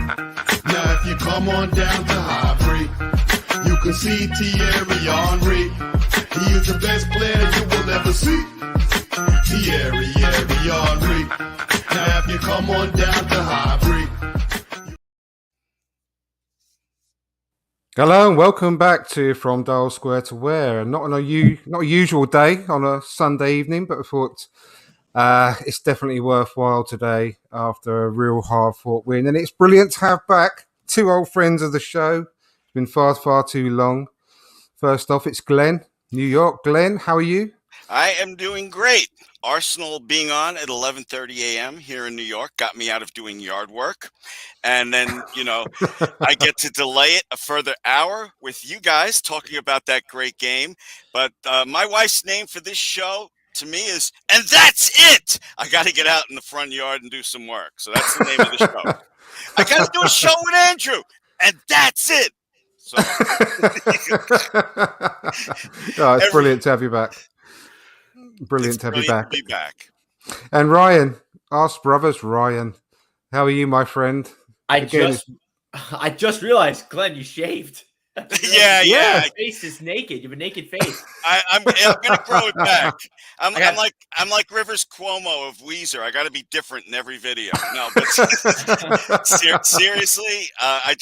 Now if you come on down to Highbury, you can see Thierry Henry. He is the best player you will ever see. Thierry Henry. Now if you come on down to Highbury. Hello and welcome back to From Dial Square to Where. Not a usual day on a Sunday evening, but I thought it's definitely worthwhile today after a real hard-fought win. And it's brilliant to have back two old friends of the show. It's been far too long. First off, it's Glenn, New York. Glenn, how are you? I am doing great. Arsenal being on at 11:30 a.m. here in New York got me out of doing yard work. And then, I get to delay it a further hour with you guys talking about that great game. But my wife's name for this show to me is, and that's it. I got to get out in the front yard and do some work. So that's the name of the show. I got to do a show with Andrew, and that's it. So it's brilliant to have you back. Brilliant to have you back. To be back. And Ryan, Ask Brothers, Ryan, how are you, my friend? I just realized, Glenn, you shaved. Yeah. Your face is naked. You have a naked face. I'm gonna grow it back. I'm like Rivers Cuomo of Weezer. I got to be different in every video. No, but seriously, I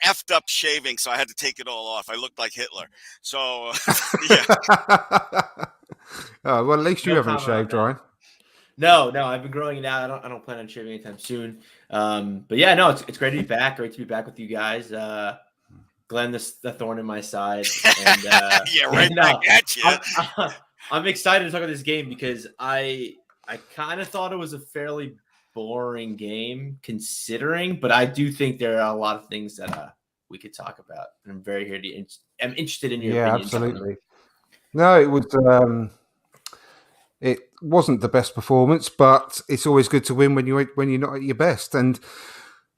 effed up shaving, so I had to take it all off. I looked like Hitler. So yeah. Oh, well, at least you haven't shaved, Ryan. No, I've been growing it out. I don't plan on shaving anytime soon. But yeah, no, it's great to be back. Great to be back with you guys. Glenn, the thorn in my side. And, back at you. I'm excited to talk about this game because I kind of thought it was a fairly boring game considering, but I do think there are a lot of things that we could talk about. And I'm very I'm interested in your opinion. Absolutely. No, it was. It wasn't the best performance, but it's always good to win when you're not at your best. And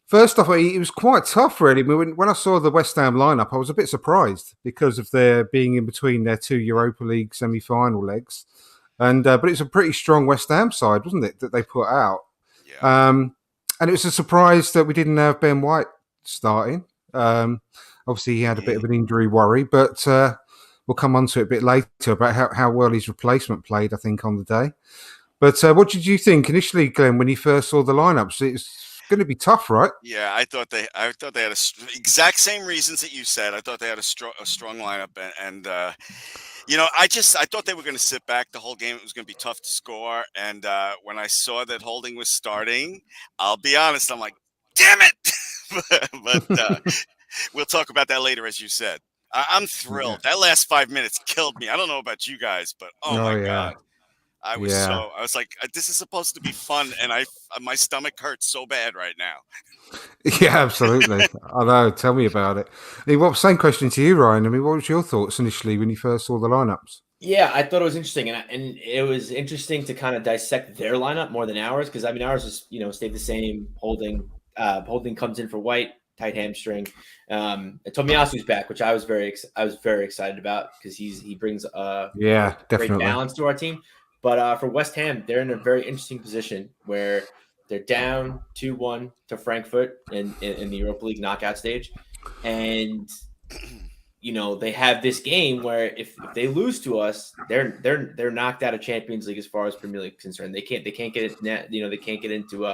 first off, it was quite tough, really. When I saw the West Ham lineup, I was a bit surprised because of their being in between their two Europa League semi-final legs. And but it's a pretty strong West Ham side, wasn't it, that they put out? Yeah. And it was a surprise that we didn't have Ben White starting. Obviously, he had a bit of an injury worry, but we'll come on to it a bit later about how well his replacement played, I think, on the day. But what did you think initially, Glenn, when you first saw the lineups? It's going to be tough, right? Yeah, I thought they had exact same reasons that you said. I thought they had a strong lineup, and I thought they were going to sit back the whole game. It was going to be tough to score, and when I saw that Holding was starting, I'll be honest, I'm like, damn it! but we'll talk about that later, as you said. I'm thrilled. That last 5 minutes killed me. I don't know about you guys, but my God. I was like, this is supposed to be fun, and my stomach hurts so bad right now. Yeah, absolutely. I know. Tell me about it. Same question to you, Ryan. what was your thoughts initially when you first saw the lineups? Yeah, I thought it was interesting, and it was interesting to kind of dissect their lineup more than ours because ours is stayed the same. Holding comes in for White. Tight hamstring. Tomiyasu's back, which I was very excited about because he brings great balance to our team. But for West Ham, they're in a very interesting position where they're down 2-1 to Frankfurt in the Europa League knockout stage, and they have this game where if they lose to us, they're knocked out of Champions League as far as Premier League is concerned. They can't get it. They can't get into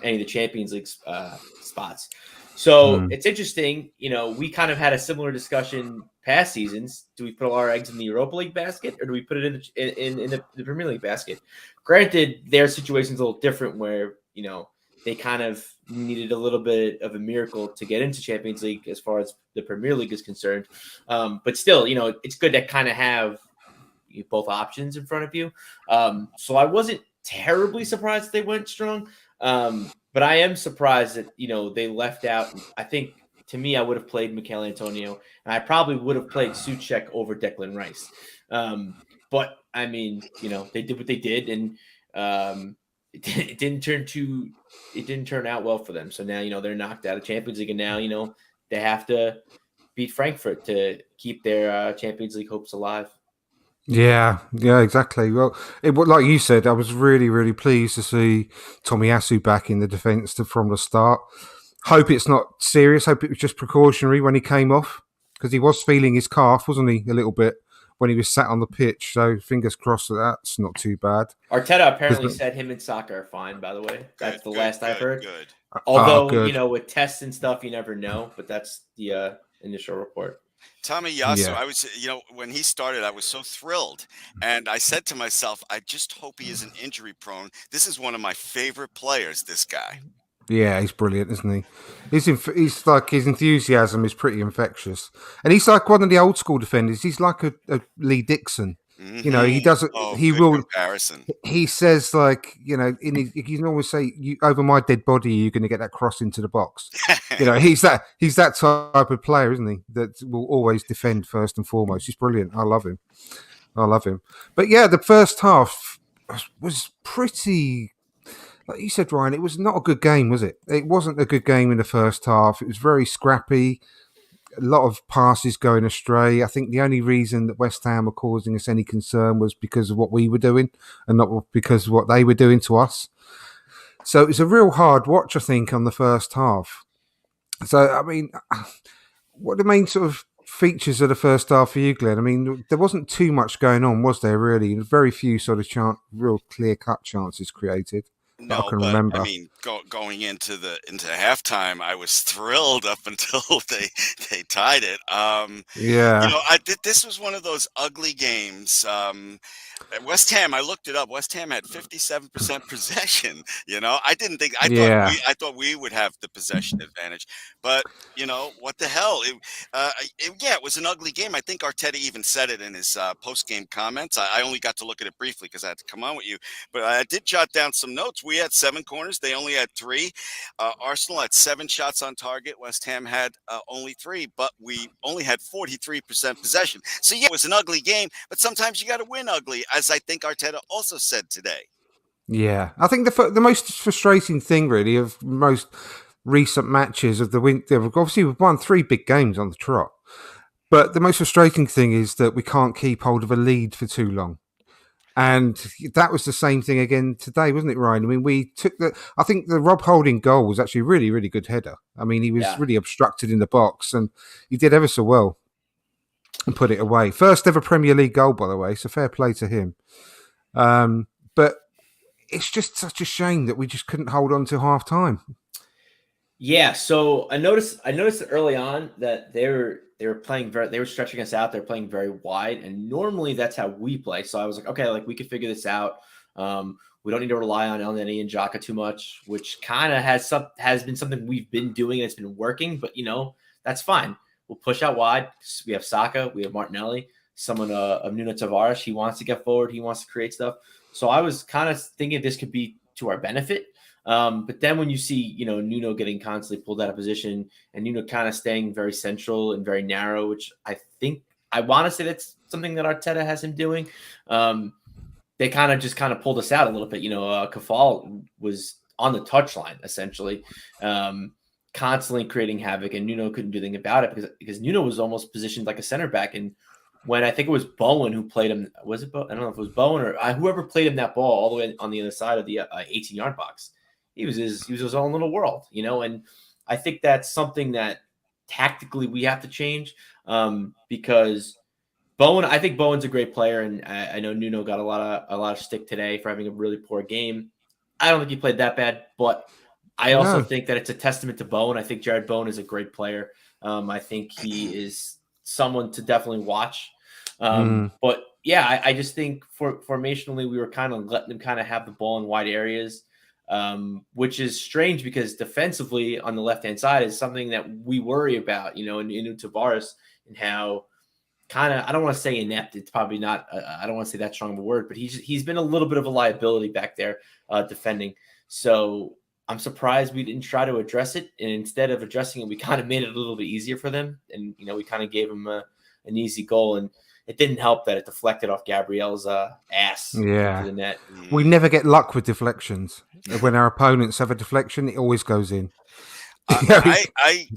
any of the Champions League spots. So it's interesting, we kind of had a similar discussion past seasons. Do we put all our eggs in the Europa League basket or do we put it in the Premier League basket? Granted, their situation's a little different where, they kind of needed a little bit of a miracle to get into Champions League as far as the Premier League is concerned. But still, it's good to kind of have both options in front of you. So I wasn't terribly surprised they went strong. But I am surprised that, they left out. I think, to me, I would have played Mikel Antonio, and I probably would have played Souček over Declan Rice. But, they did what they did, and it didn't turn out well for them. So now, they're knocked out of Champions League, and now, they have to beat Frankfurt to keep their Champions League hopes alive. Yeah, exactly. Well, like you said, I was really, really pleased to see Tomiyasu back in the defence from the start. Hope it's not serious. Hope it was just precautionary when he came off, because he was feeling his calf, wasn't he, a little bit when he was sat on the pitch. So fingers crossed that's not too bad. Arteta apparently said him and Saka are fine, by the way. That's the last I've heard. Good. Although, with tests and stuff, you never know. But that's the initial report. Tommy Yasu, I was, when he started, I was so thrilled. And I said to myself, I just hope he isn't injury prone. This is one of my favorite players, this guy. Yeah, he's brilliant, isn't he? He's like, his enthusiasm is pretty infectious. And he's like one of the old school defenders. He's like a Lee Dixon. Mm-hmm. He doesn't. He will. Comparison. He says like, he can always say, "Over my dead body, you're going to get that cross into the box." He's that type of player, isn't he? That will always defend first and foremost. He's brilliant. I love him. But yeah, the first half was pretty. Like you said, Ryan, it was not a good game, was it? It wasn't a good game in the first half. It was very scrappy. A lot of passes going astray. I think the only reason that West Ham were causing us any concern was because of what we were doing and not because of what they were doing to us. So it was a real hard watch, I think, on the first half. So, I mean, what are the main sort of features of the first half for you, Glenn? I mean, there wasn't too much going on, was there, really? Very few sort of real clear-cut chances created. No, I can remember. I mean, going into halftime, I was thrilled up until they tied it. This was one of those ugly games. West Ham, I looked it up. West Ham had 57% possession. I thought we would have the possession advantage, but what the hell? It was an ugly game. I think Arteta even said it in his post-game comments. I only got to look at it briefly because I had to come on with you, but I did jot down some notes. We had 7 corners. They only had 3. Arsenal had 7 shots on target. West Ham had only 3, but we only had 43% possession. So yeah, it was an ugly game, but sometimes you got to win ugly, as I think Arteta also said today. Yeah, I think the most frustrating thing, really, of most recent matches of the winter, obviously we've won 3 big games on the trot, but the most frustrating thing is that we can't keep hold of a lead for too long. And that was the same thing again today, wasn't it, Ryan? I mean, I think the Rob Holding goal was actually a really, really good header. I mean, he was really obstructed in the box and he did ever so well and put it away. First ever Premier League goal, by the way, so fair play to him. But it's just such a shame that we just couldn't hold on to half time. Yeah, so I noticed early on that they were playing they were stretching us out. They're playing very wide, and normally that's how we play. So I was like, okay, we could figure this out. We don't need to rely on Elneny and Xhaka too much, which kind of has been something we've been doing and it's been working. But that's fine. We'll push out wide. We have Saka, we have Martinelli, someone of Nuno Tavares. He wants to get forward. He wants to create stuff. So I was kind of thinking this could be to our benefit. But then when you see, Nuno getting constantly pulled out of position and Nuno kind of staying very central and very narrow, which I want to say that's something that Arteta has him doing. They kind of pulled us out a little bit. Kafal was on the touchline essentially, constantly creating havoc, and Nuno couldn't do anything about it because Nuno was almost positioned like a center back. And when I think it was Bowen who played him, was it Bowen? I don't know if it was Bowen or whoever played him that ball all the way on the other side of the 18-yard box. He was his own little world, and I think that's something that tactically we have to change because I think Bowen's a great player, and I know Nuno got a lot of stick today for having a really poor game. I don't think he played that bad, but I also think that it's a testament to Bowen. I think Jared Bowen is a great player. I think he is someone to definitely watch. But yeah, I just think formationally we were kind of letting them kind of have the ball in wide areas. Which is strange because defensively on the left-hand side is something that we worry about, in Tavares and how kind of, I don't want to say inept. It's probably not, I don't want to say that strong of a word, but he's been a little bit of a liability back there defending. So I'm surprised we didn't try to address it. And instead of addressing it, we kind of made it a little bit easier for them. And, we kind of gave them an easy goal. And it didn't help that it deflected off Gabriel's ass into the net. We never get luck with deflections. When our opponents have a deflection, it always goes in. I'm sorry,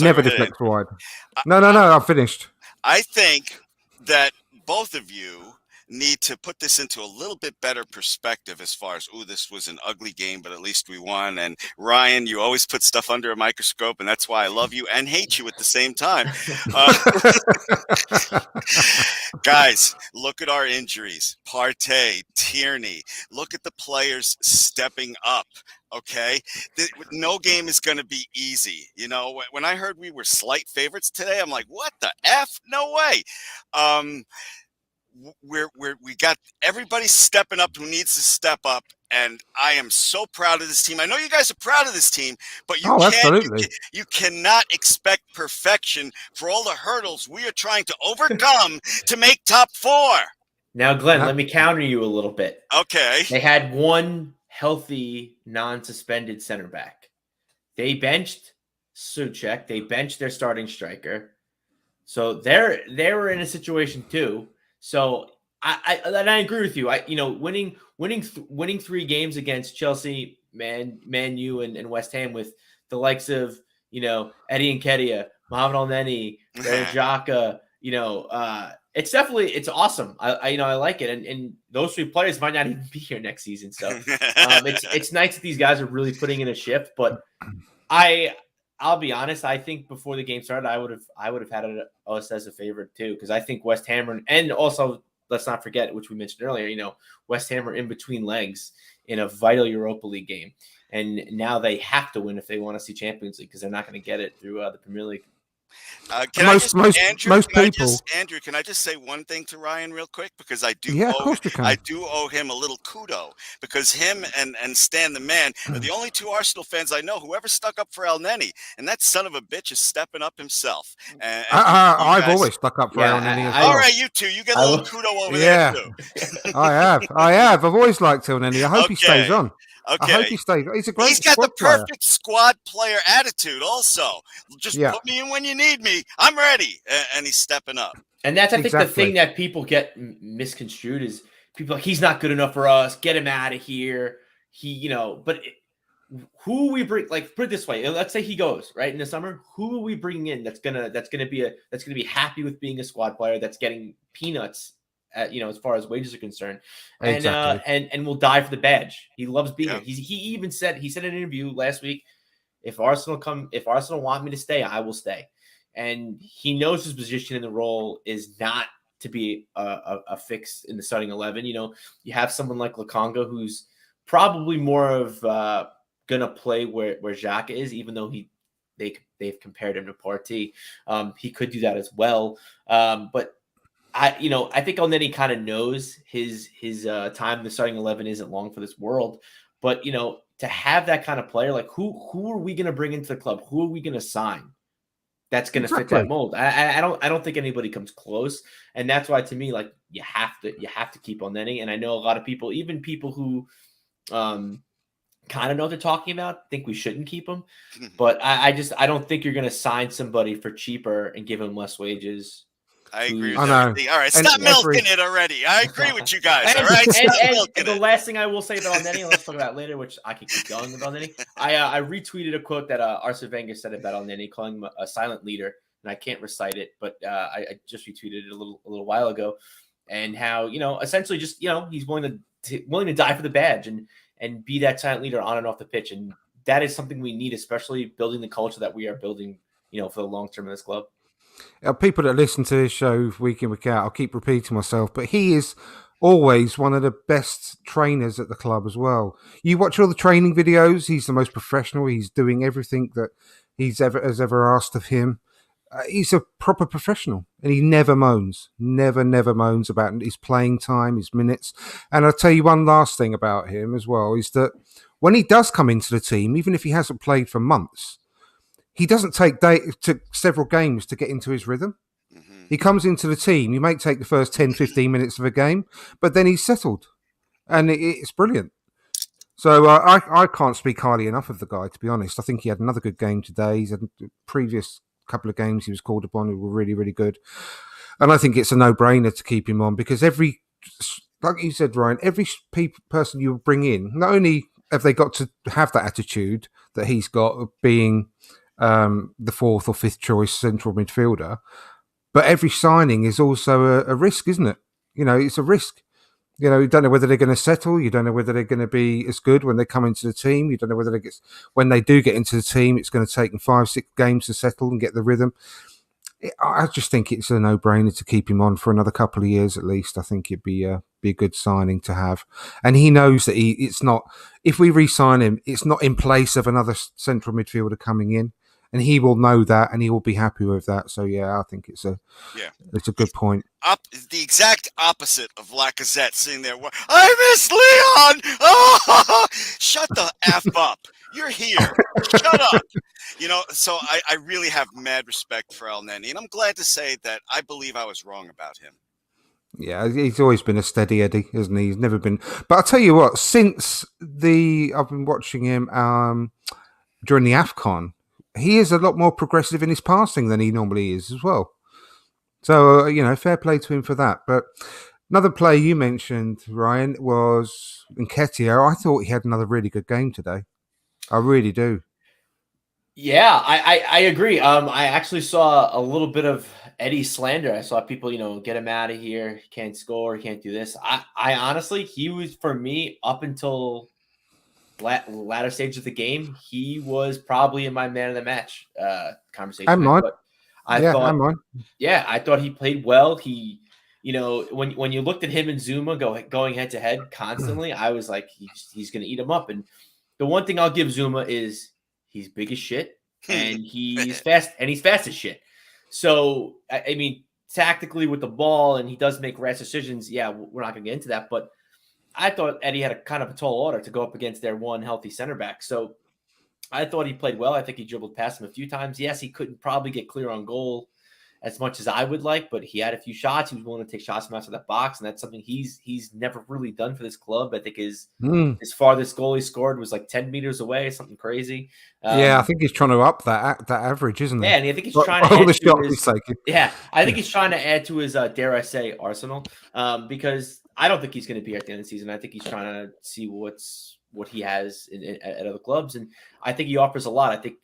never deflect wide. No, I'm finished. I think that both of you need to put this into a little bit better perspective as far as, this was an ugly game, but at least we won. And Ryan, you always put stuff under a microscope, and that's why I love you and hate you at the same time. Guys, look at our injuries. Partey, Tierney. Look at the players stepping up. Okay, no game is going to be easy. You know, when I heard we were slight favorites today, I'm like, what the F? No way. We got everybody stepping up who needs to step up, and I am so proud of this team. I know you guys are proud of this team, but you cannot expect perfection for all the hurdles we are trying to overcome to make top 4. Now, Glenn, let me counter you a little bit. Okay. They had one healthy, non-suspended center back. They benched Souček. They benched their starting striker. So they were in a situation too. So I agree with you. Winning 3 games against Chelsea, Man U, and West Ham with the likes of Eddie Nketiah, Mohamed Elneny, Xhaka, it's awesome. I like it, and those 3 players might not even be here next season. So it's nice that these guys are really putting in a shift. But I'll be honest. I think before the game started, I would have had us as a favorite too, because I think West Ham and also let's not forget, which we mentioned earlier. West Ham are in between legs in a vital Europa League game, and now they have to win if they want to see Champions League because they're not going to get it through the Premier League. Most people. Andrew, can I just say one thing to Ryan real quick? Because I do owe him a little kudo, because him and Stan the Man are the only 2 Arsenal fans I know who ever stuck up for Elneny, and that son of a bitch is stepping up himself. I've always stuck up for Elneny as well. All right, you two, you get a little kudo over there too. I have. I've always liked Elneny. I hope he stays on. Okay. I hope he stays. He's got the perfect squad player attitude also. Just put me in when you need me. I'm ready. And he's stepping up. And that's, I think, the thing that people get misconstrued is people like, he's not good enough for us. Get him out of here. Who we bring, like, put it this way. Let's say he goes right in the summer. Who are we bringing in that's gonna be happy with being a squad player, that's getting peanuts as far as wages are concerned, and and will die for the badge. He loves being here. He even said in an interview last week, if Arsenal want me to stay, I will stay. And he knows his position in the role is not to be a fix in the starting 11. You have someone like Lokonga who's probably more of gonna play where Xhaka is, even though they've compared him to Partey. He could do that as well, but I think Elneny kind of knows his time in the starting 11 isn't long for this world. But to have that kind of player, like who are we going to bring into the club? Who are we going to sign that's going to fit that mold? I don't think anybody comes close, and that's why, to me, like, you have to keep Elneny. And I know a lot of people, even people who kind of know what they're talking about, think we shouldn't keep him. But I don't think you're going to sign somebody for cheaper and give him less wages. I agree with everything. All right, stop milking it already. I agree with you guys. All right, and the last thing I will say about Elneny, let's talk about later, which I can keep going about Elneny. I retweeted a quote that Arsene Wenger said about Elneny, calling him a silent leader, and I can't recite it, but I just retweeted it a little while ago, and how essentially just he's willing to die for the badge and be that silent leader on and off the pitch, and that is something we need, especially building the culture that we are building, for the long term of this club. People that listen to this show week in, week out, I'll keep repeating myself, but he is always one of the best trainers at the club as well. You watch all the training videos, he's the most professional. He's doing everything that has ever asked of him. He's a proper professional, and he never moans, never moans about his playing time, his minutes. And I'll tell you one last thing about him as well, is that when he does come into the team, even if he hasn't played for months, he doesn't take several games to get into his rhythm. Mm-hmm. He comes into the team. He may take the first 10, 15 minutes of a game, but then he's settled. And it's brilliant. So I can't speak highly enough of the guy, to be honest. I think he had another good game today. He's had the previous couple of games he was called upon who were really, really good. And I think it's a no-brainer to keep him on, because like you said, Ryan, every person you bring in, not only have they got to have that attitude that he's got of being the 4th or 5th choice central midfielder, but every signing is also a risk, isn't it? it's a risk. You don't know whether they're going to settle. You don't know whether they're going to be as good when they come into the team. You don't know whether when they do get into the team, it's going to take them 5-6 games to settle and get the rhythm. I just think it's a no-brainer to keep him on for another couple of years at least. I think it'd be a good signing to have. And he knows that it's not, if we re-sign him, it's not in place of another central midfielder coming in. And he will know that, and he will be happy with that. So yeah, I think it's a good point. The exact opposite of Lacazette sitting there. I miss Leon. Oh, shut the f up. You're here. Shut up. So I really have mad respect for El Neni, and I'm glad to say that I believe I was wrong about him. Yeah, he's always been a steady Eddie, isn't he? He's never been. But I'll tell you what, since I've been watching him during the AFCON. He is a lot more progressive in his passing than he normally is as well. So, fair play to him for that. But another player you mentioned, Ryan, was Nketiah. I thought he had another really good game today. I really do. Yeah, I agree. I actually saw a little bit of Eddie slander. I saw people, get him out of here. He can't score. He can't do this. I honestly, he was, for me, up until latter stage of the game, he was probably in my man of the match conversation. And mine. I thought he played well. He, when you looked at him and Zuma going head to head constantly, I was like, he's going to eat him up. And the one thing I'll give Zuma is he's big as shit and he's fast as shit. So, I mean, tactically with the ball, and he does make rash decisions. Yeah, we're not going to get into that, but I thought Eddie had a kind of a tall order to go up against their one healthy center back. So I thought he played well. I think he dribbled past him a few times. Yes, he couldn't probably get clear on goal as much as I would like, but he had a few shots. He was willing to take shots from outside the box, and that's something he's never really done for this club. I think his farthest goal he scored was like 10 meters away, something crazy. I think he's trying to up that average, isn't he? Yeah, and I think he's trying to all the shots he's taking. Yeah, I think he's trying to add to his, dare I say, arsenal, because I don't think he's going to be here at the end of the season. I think he's trying to see what he has at other clubs, and I think he offers a lot. I think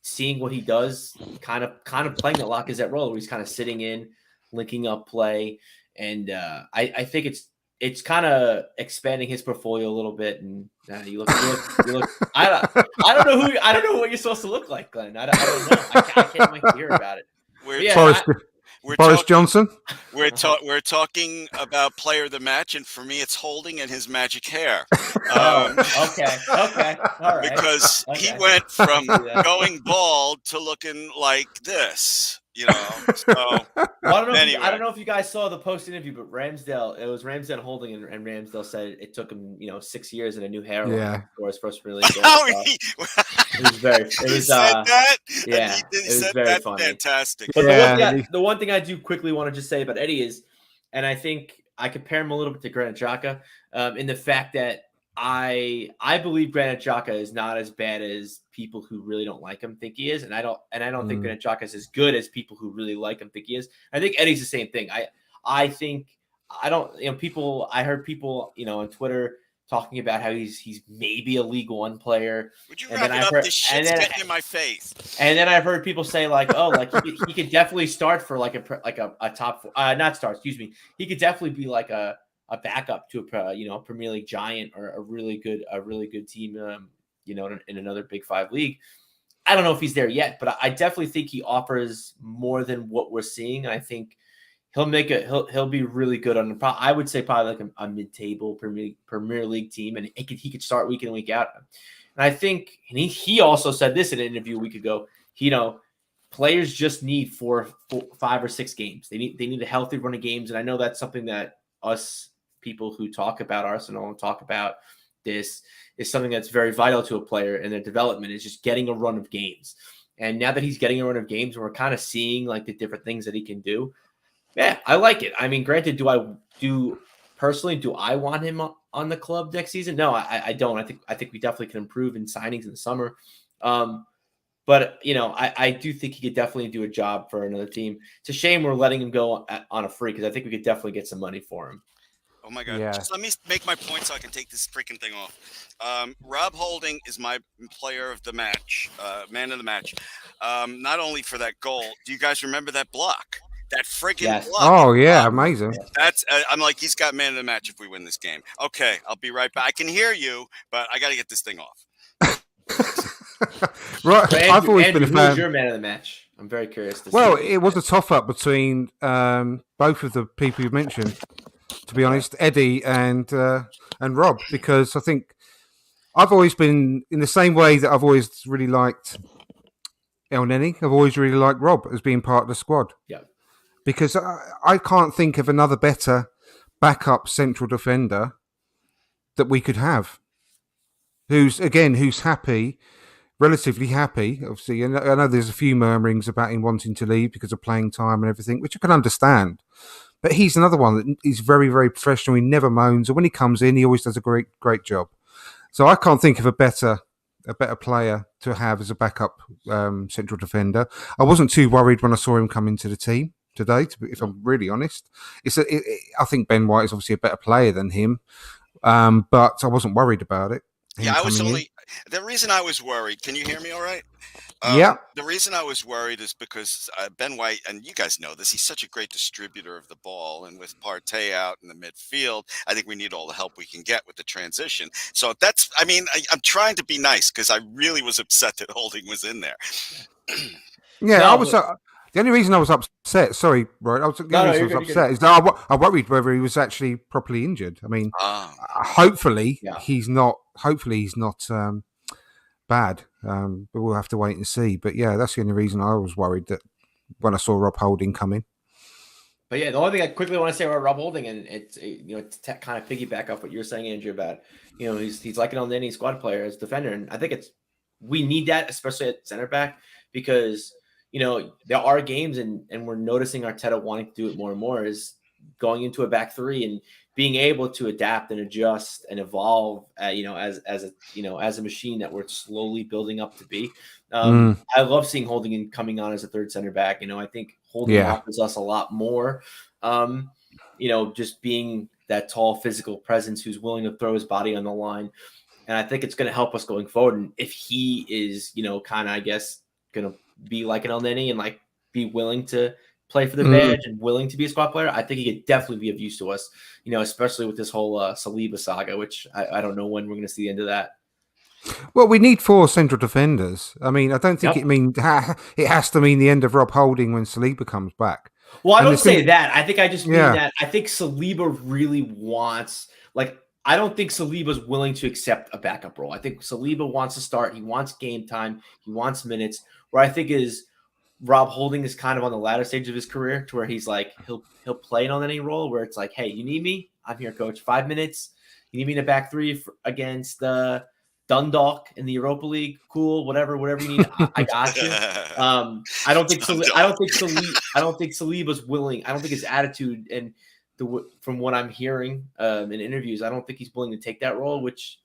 seeing what he does, kind of playing the Lacazette role, where he's kind of sitting in, linking up play, and I think it's kind of expanding his portfolio a little bit. And you look. I don't know what you're supposed to look like, Glenn. I don't know. I can't wait to hear about it. Boris Johnson. We're talking about player of the match, and for me, it's Holding and his magic hair. Okay, all right. Because he went from going bald to looking like this. So, well, anyway. I don't know if you guys saw the post interview, but it was Ramsdale Holding, and Ramsdale said it took him 6 years and a new hair for his first really good. It was very. It was that. Yeah, he it was said very that. funny. Fantastic. But the one thing I do quickly want to just say about Eddie is, and I think I compare him a little bit to Granit Xhaka, in the fact that I believe Granit Xhaka is not as bad as people who really don't like him think he is, and I don't think Granit Xhaka is as good as people who really like him think he is. I think Eddie's the same thing. I think I don't people. I heard people on Twitter talking about how he's maybe a League One player. Would you wrap it up? This shit's getting in my face. And then I've heard people say he could definitely start for a top not start. Excuse me. He could definitely be like a backup to a Premier League giant or a really good team in another Big Five league. I don't know if he's there yet, but I definitely think he offers more than what we're seeing. I think he'll be really good on I would say probably like a mid-table Premier League team, and he could start week in and week out. And I think he also said this in an interview a week ago. Players just need 5 or 6 games. They need a healthy run of games, and I know that's something that us people who talk about Arsenal and talk about this is something that's very vital to a player in their development, is just getting a run of games. And now that he's getting a run of games, we're kind of seeing like the different things that he can do. Yeah, I like it. I mean, granted, do I want him on the club next season? No, I don't. I think we definitely can improve in signings in the summer. But I do think he could definitely do a job for another team. It's a shame we're letting him go on a free, because I think we could definitely get some money for him. Oh my God. Yeah. Just let me make my point so I can take this freaking thing off. Rob Holding is my player of the match, man of the match. Not only for that goal. Do you guys remember that block? That freaking Yes. block. Oh yeah, amazing. That's I'm like, he's got man of the match if we win this game. Okay, I'll be right back. I can hear you, but I got to get this thing off. Right, So I've always been a who was fan. your man of the match? I'm very curious to Well, see. it was a tough-up between both of the people you mentioned, to be honest, Eddie and Rob, because I think I've always been in the same way that I've always really liked El Neni. I've always really liked Rob as being part of the squad. Yeah. Because I can't think of another better backup central defender that we could have. Who's happy, relatively happy. Obviously, I know there's a few murmurings about him wanting to leave because of playing time and everything, which I can understand. But he's another one that is very, very professional. He never moans, and when he comes in, he always does a great job. So I can't think of a better player to have as a backup central defender. I wasn't too worried when I saw him come into the team today, if I'm really honest. I think Ben White is obviously a better player than him, but I wasn't worried about it. Yeah, I was only the reason I was worried. Can you hear me all right? Yeah. The reason I was worried is because Ben White, and you guys know this, he's such a great distributor of the ball. And with Partey out in the midfield, I think we need all the help we can get with the transition. So I'm trying to be nice because I really was upset that Holding was in there. Yeah, No, I was. The only reason I was upset, sorry, right? Is that I worried whether he was actually properly injured. I mean, hopefully he's not. Hopefully he's not bad. But we'll have to wait and see. But yeah, that's the only reason I was worried that when I saw Rob Holding come in. But yeah, the only thing I quickly want to say about Rob Holding, and it's to kind of piggyback off what you're saying, Andrew, about he's like an El Neni squad player as defender, and I think we need that, especially at center back, because there are games, and we're noticing Arteta wanting to do it more and more, is going into a back three and being able to adapt and adjust and evolve, as a machine that we're slowly building up to be. I love seeing Holding coming on as a third center back. I think Holding offers us a lot more. Just being that tall physical presence who's willing to throw his body on the line, and I think it's going to help us going forward. And if he is, kind of, I guess, going to be like an El Neni and like be willing to play for the badge and willing to be a squad player, I think he could definitely be of use to us, especially with this whole Saliba saga, which I don't know when we're going to see the end of that. Well, we need 4 central defenders. I mean, I don't think it has to mean the end of Rob Holding when Saliba comes back. Well, I don't say that. I think I just mean that I think Saliba really wants, I don't think Saliba's willing to accept a backup role. I think Saliba wants to start. He wants game time. He wants minutes. Where I think is Rob Holding is kind of on the latter stage of his career, to where he's like he'll play on any role where it's like, hey, you need me? I'm here, coach. 5 minutes. You need me in a back three against Dundalk in the Europa League? Cool, whatever you need. I got you. I don't think Saliba's willing. I don't think his attitude and from what I'm hearing in interviews, I don't think he's willing to take that role, which,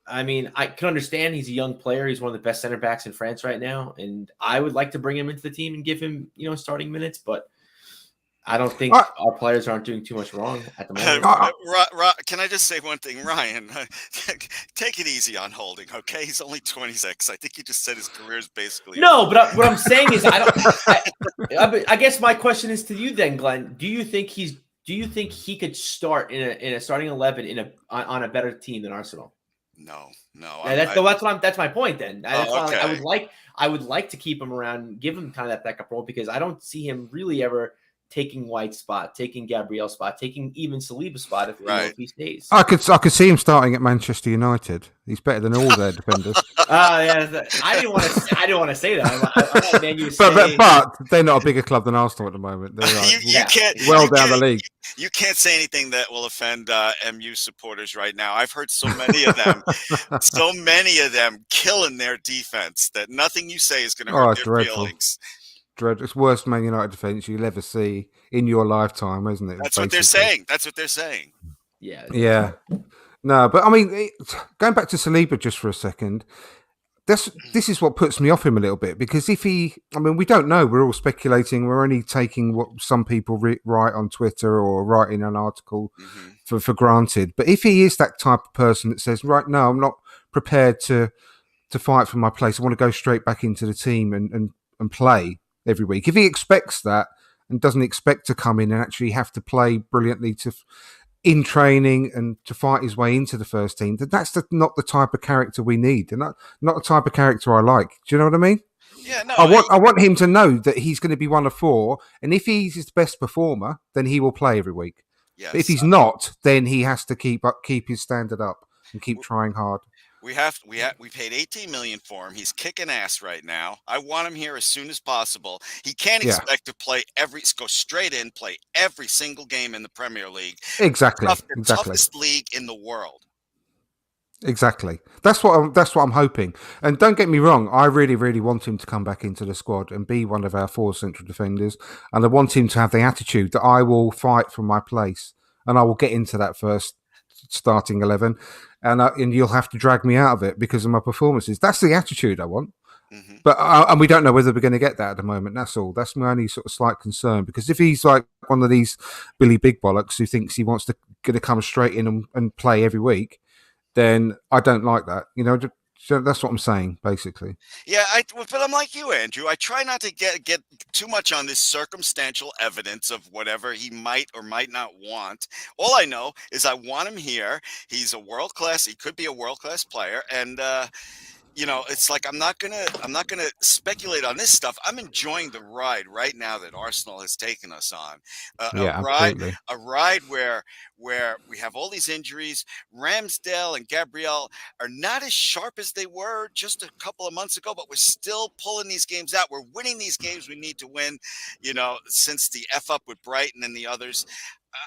I mean, I can understand. He's a young player. He's one of the best center backs in France right now. And I would like to bring him into the team and give him, starting minutes, but I don't think our players aren't doing too much wrong at the moment. Can I just say one thing, Ryan? Take it easy on Holding, okay? He's only 26. I think you just said his career is basically no. But what I'm saying is, I guess my question is to you then, Glenn. Do you think he could start in a starting 11 on a better team than Arsenal? No. That's my point. Then okay. I would like to keep him around, give him kind of that backup role, because I don't see him really ever taking White's spot, taking Gabriel's spot, taking even Saliba's spot if he stays. I could see him starting at Manchester United. He's better than all their defenders. Yeah, I didn't want to say that. But they're not a bigger club than Arsenal at the moment. They're down the league. You can't say anything that will offend MU supporters right now. I've heard so many of them, killing their defense that nothing you say is going to hurt their feelings. It's worst Man United defense you'll ever see in your lifetime, isn't it? That's what they're saying. Yeah. No, but I mean, going back to Saliba just for a second, this is what puts me off him a little bit, because we don't know. We're all speculating. We're only taking what some people write on Twitter or write in an article for granted. But if he is that type of person that says, right, no, I'm not prepared to fight for my place. I want to go straight back into the team and play every week. If he expects that and doesn't expect to come in and actually have to play brilliantly in training and to fight his way into the first team, that's not the type of character we need, and not the type of character I like. Do you know what I mean? Yeah, no. I want him to know that he's going to be one of four, and if he's his best performer, then he will play every week. Yes, but if he's not, then he has to keep his standard up and keep trying hard. We paid $18 million for him. He's kicking ass right now. I want him here as soon as possible. He can't expect to go straight in, play every single game in the Premier League. Exactly. The toughest league in the world. Exactly. That's what I'm hoping. And don't get me wrong, I really, really want him to come back into the squad and be one of our 4 central defenders. And I want him to have the attitude that I will fight for my place and I will get into that first starting 11, and you'll have to drag me out of it because of my performances. That's the attitude I want. Mm-hmm. But and we don't know whether we're going to get that at the moment. That's all. That's my only sort of slight concern, because if he's like one of these Billy Big Bollocks who thinks he wants to going to come straight in and play every week, then I don't like that. You know, so that's what I'm saying, basically. Yeah, but I'm like you, Andrew. I try not to get too much on this circumstantial evidence of whatever he might or might not want. All I know is I want him here. He's a world-class. He could be a world-class player, and you know, it's like I'm not gonna speculate on this stuff. I'm enjoying the ride right now that Arsenal has taken us on. Absolutely. A ride where we have all these injuries. Ramsdale and Gabriel are not as sharp as they were just a couple of months ago, but we're still pulling these games out. We're winning these games we need to win. You know, since the F up with Brighton and the others.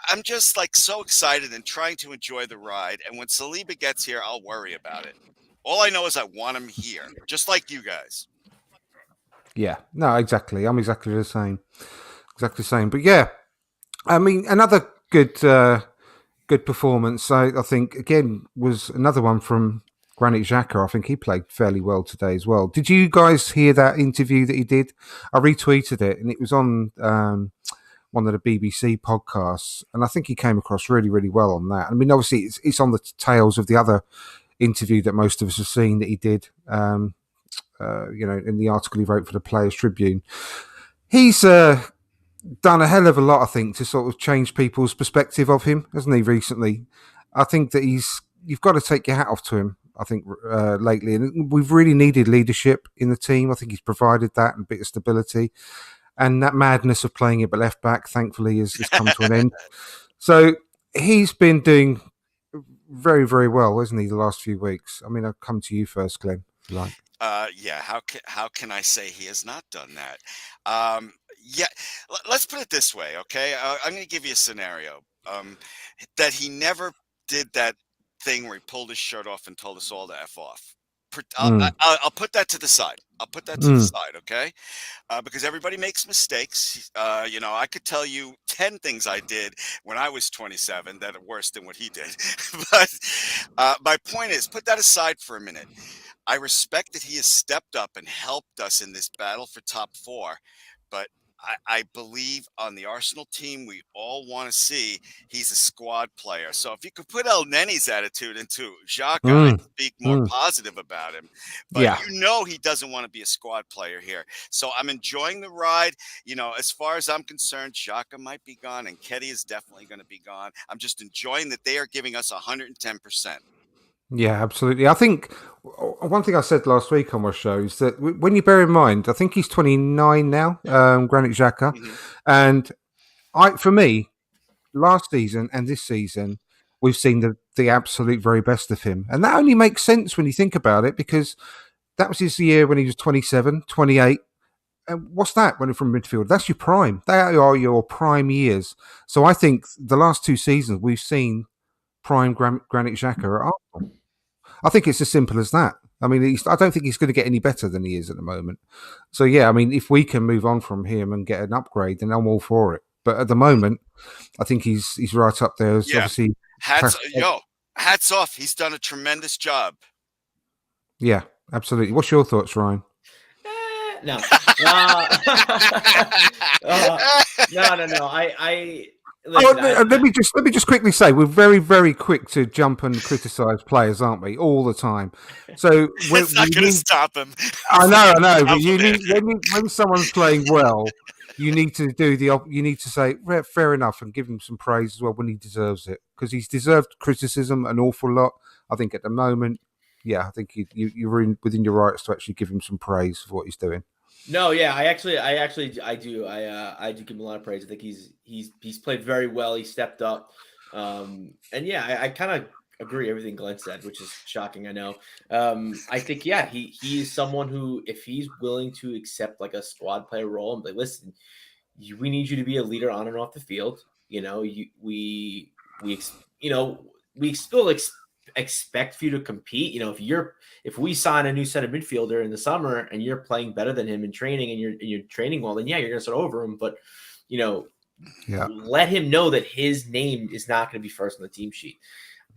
I'm just like so excited and trying to enjoy the ride. And when Saliba gets here, I'll worry about it. All I know is I want him here, just like you guys. Yeah, no, exactly. I'm exactly the same. Exactly the same. But yeah, I mean, another good performance, I think, again, was another one from Granit Xhaka. I think he played fairly well today as well. Did you guys hear that interview that he did? I retweeted it, and it was on one of the BBC podcasts, and I think he came across really, really well on that. I mean, obviously, it's on the tails of the other interview that most of us have seen that he did, you know, in the article he wrote for the Players Tribune. He's done a hell of a lot, I think, to sort of change people's perspective of him, hasn't he, recently? I think that you've got to take your hat off to him, I think, lately. And we've really needed leadership in the team. I think he's provided that and a bit of stability. And that madness of playing it but left back, thankfully, has come to an end. So he's been doing very, very well, isn't he, the last few weeks? I mean, I'll come to you first, Glenn. Like, yeah. How can I say he has not done that? Yeah, let's put it this way, okay? I'm going to give you a scenario that he never did that thing where he pulled his shirt off and told us all to F off. I'll put that to the side. I'll put that to the side, okay? Because everybody makes mistakes. You know, I could tell you 10 things I did when I was 27 that are worse than what he did. But my point is, put that aside for a minute. I respect that he has stepped up and helped us in this battle for top 4. But I believe on the Arsenal team, we all want to see he's a squad player. So if you could put El Neni's attitude into Xhaka, I'd speak more positive about him. But you know he doesn't want to be a squad player here. So I'm enjoying the ride. You know, as far as I'm concerned, Xhaka might be gone and Ketty is definitely going to be gone. I'm just enjoying that they are giving us 110%. Yeah, absolutely. I think one thing I said last week on my show is that when you bear in mind, I think he's 29 now, Granit Xhaka. Mm-hmm. And for me, last season and this season, we've seen the absolute very best of him. And that only makes sense when you think about it, because that was his year when he was 27, 28. And what's that when you're from midfield? That's your prime. They are your prime years. So I think the last 2 seasons, we've seen prime Granit Xhaka at Arsenal. I think it's as simple as that. I mean, I don't think he's going to get any better than he is at the moment. So, yeah, I mean, if we can move on from him and get an upgrade, then I'm all for it. But at the moment, I think he's right up there. Obviously, hats off. He's done a tremendous job. Yeah, absolutely. What's your thoughts, Ryan? No. No. Listen, let me just quickly say, we're very, very quick to jump and criticize players, aren't we? All the time. So it's not going to stop him. I know. But you need when someone's playing well, you need to you need to say fair enough and give him some praise as well when he deserves it, because he's deserved criticism an awful lot. I think at the moment, yeah, I think you're within your rights to actually give him some praise for what he's doing. No, yeah, I do. I do give him a lot of praise. I think he's played very well. He stepped up, and yeah, I kind of agree everything Glenn said, which is shocking. I know. I think he is someone who, if he's willing to accept like a squad player role and be like, listen, we need you to be a leader on and off the field. You know, we still expect for you to compete. You know, if we sign a new set of midfielder in the summer and you're playing better than him in training and you're training well, then yeah, you're gonna start over him. But let him know that his name is not going to be first on the team sheet.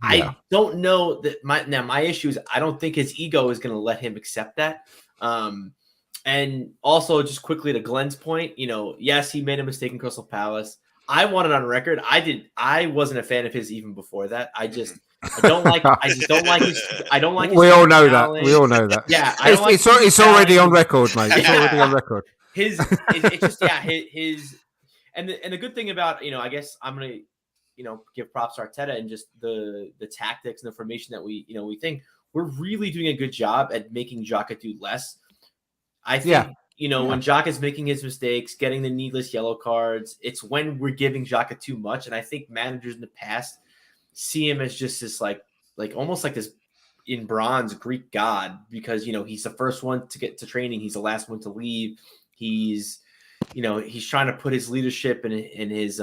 Yeah. I don't know that my issue is I don't think his ego is going to let him accept that. And also just quickly to Glenn's point, yes, he made a mistake in Crystal Palace. I want it on record. I wasn't a fan of his even before that. I just don't like his We all know that. Yeah. It's already on record, mate. It's already on record. His and the good thing about, I guess I'm going to, give props to Arteta and just the tactics and the formation that we think we're really doing a good job at making Xhaka do less. I think, when Xhaka is making his mistakes, getting the needless yellow cards, it's when we're giving Xhaka too much. And I think managers in the past see him as just this like almost like this in bronze Greek god, because, he's the first one to get to training. He's the last one to leave. He's trying to put his leadership and his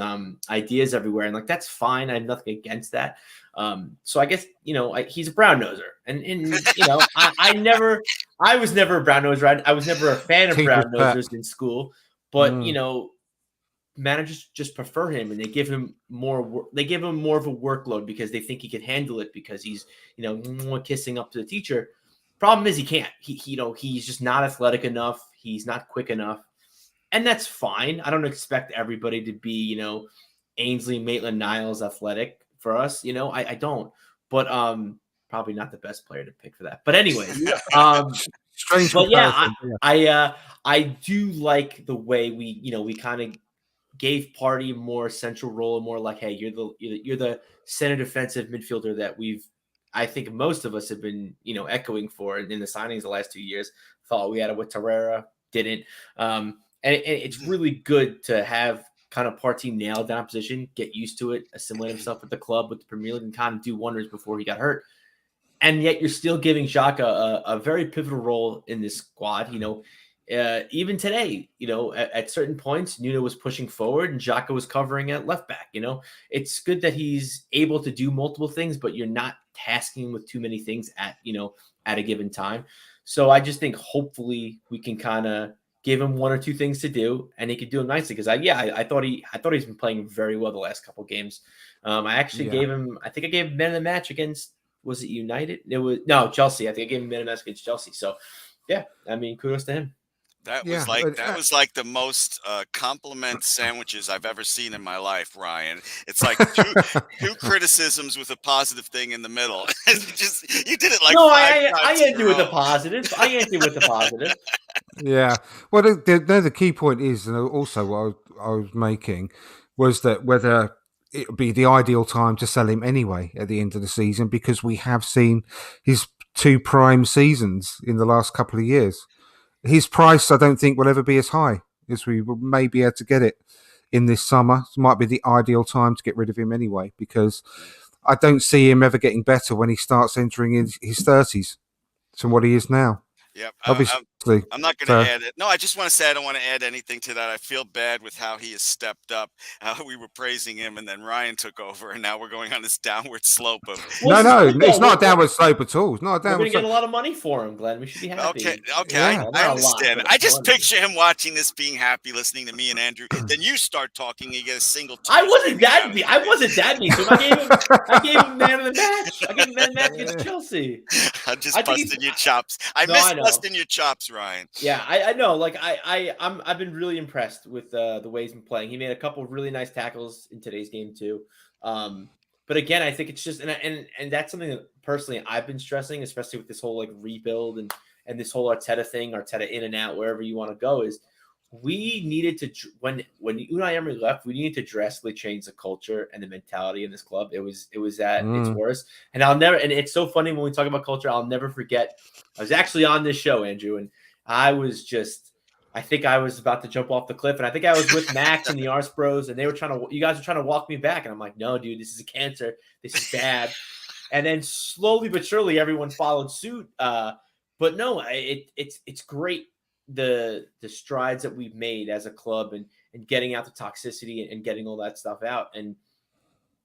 ideas everywhere. And that's fine. I have nothing against that. So I guess, he's a brown noser and I was never a brown noser. I was never a fan of brown nosers in school, but managers just prefer him and they give him more of a workload because they think he can handle it because he's, kissing up to the teacher. Problem is he can't, he's just not athletic enough. He's not quick enough. And that's fine. I don't expect everybody to be, Ainsley Maitland-Niles athletic for us. I don't. But probably not the best player to pick for that. But anyway, strange. But yeah, I do like the way we kind of gave Partey a more central role, more like, hey, you're the center defensive midfielder that I think most of us have been echoing for in the signings the last 2 years. Thought we had it with Torreira, didn't. And it's really good to have kind of Partey nail down position, get used to it, assimilate himself with the club, with the Premier League, and kind of do wonders before he got hurt. And yet you're still giving Xhaka a very pivotal role in this squad. Even today, at certain points, Nuno was pushing forward and Xhaka was covering at left back. It's good that he's able to do multiple things, but you're not tasking him with too many things at a given time. So I just think hopefully we can kind of give him one or two things to do, and he could do them nicely. Because I thought he's been playing very well the last couple of games. I gave him. I think I gave him man of the match against. Was it United? It was Chelsea. I think I gave him man of the match against Chelsea. So yeah, I mean, kudos to him. That was like the most compliment sandwiches I've ever seen in my life, Ryan. It's like two criticisms with a positive thing in the middle. You did it like I ended with the positive. Yeah. Well, the key point is, and also what I was making was that whether it would be the ideal time to sell him anyway at the end of the season, because we have seen his two prime seasons in the last couple of years. His price, I don't think, will ever be as high as we may be able to get it in this summer. It might be the ideal time to get rid of him anyway, because I don't see him ever getting better when he starts entering his 30s from what he is now. Yep. Obviously, I'm not going to add it. No, I just want to say I don't want to add anything to that. I feel bad with how he has stepped up. We were praising him, and then Ryan took over, and now we're going on this downward slope of. No, it's not a downward slope at all. It's not a downward. We're going to get a lot of money for him, Glenn. We should be happy. Okay, yeah. I understand. I just picture him watching this, being happy, listening to me and Andrew. Then you start talking, and you get a single. I wasn't that mean. So I gave him man of the match. I gave him man of the match against Chelsea. I'm just busting your chops. I miss busting your chops, Ryan. Yeah, I know. Like I've been really impressed with the way he's been playing. He made a couple of really nice tackles in today's game too. But again, I think it's just and that's something that personally I've been stressing, especially with this whole like rebuild and this whole Arteta thing, Arteta in and out, wherever you want to go, is we needed to when Unai Emery left, we needed to drastically change the culture and the mentality in this club. It was at its worst, and it's so funny when we talk about culture. I'll never forget. I was actually on this show, Andrew, and I think I was about to jump off the cliff, and I think I was with Max and the Arse Bros, and you guys were trying to walk me back, and I'm like, no, dude, this is a cancer. This is bad. And then slowly but surely, everyone followed suit. But no, it's great. The strides that we've made as a club and getting out the toxicity and getting all that stuff out. And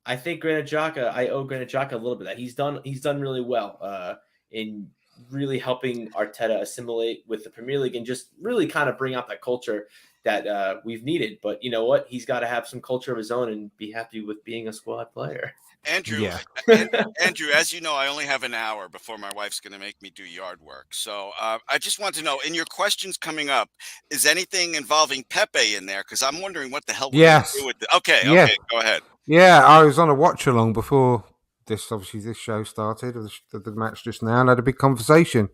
I think Granit Xhaka, I owe Granit Xhaka a little bit of that. He's done really well in really helping Arteta assimilate with the Premier League and just really kind of bring out that culture that we've needed. But you know what? He's got to have some culture of his own and be happy with being a squad player. Andrew, Andrew, as you know, I only have an hour before my wife's going to make me do yard work. So I just want to know, in your questions coming up, is anything involving Pepe in there? Because I'm wondering what the hell we're going to do with it. Okay, go ahead. Yeah, I was on a watch along before this show started, the match just now, and had a big conversation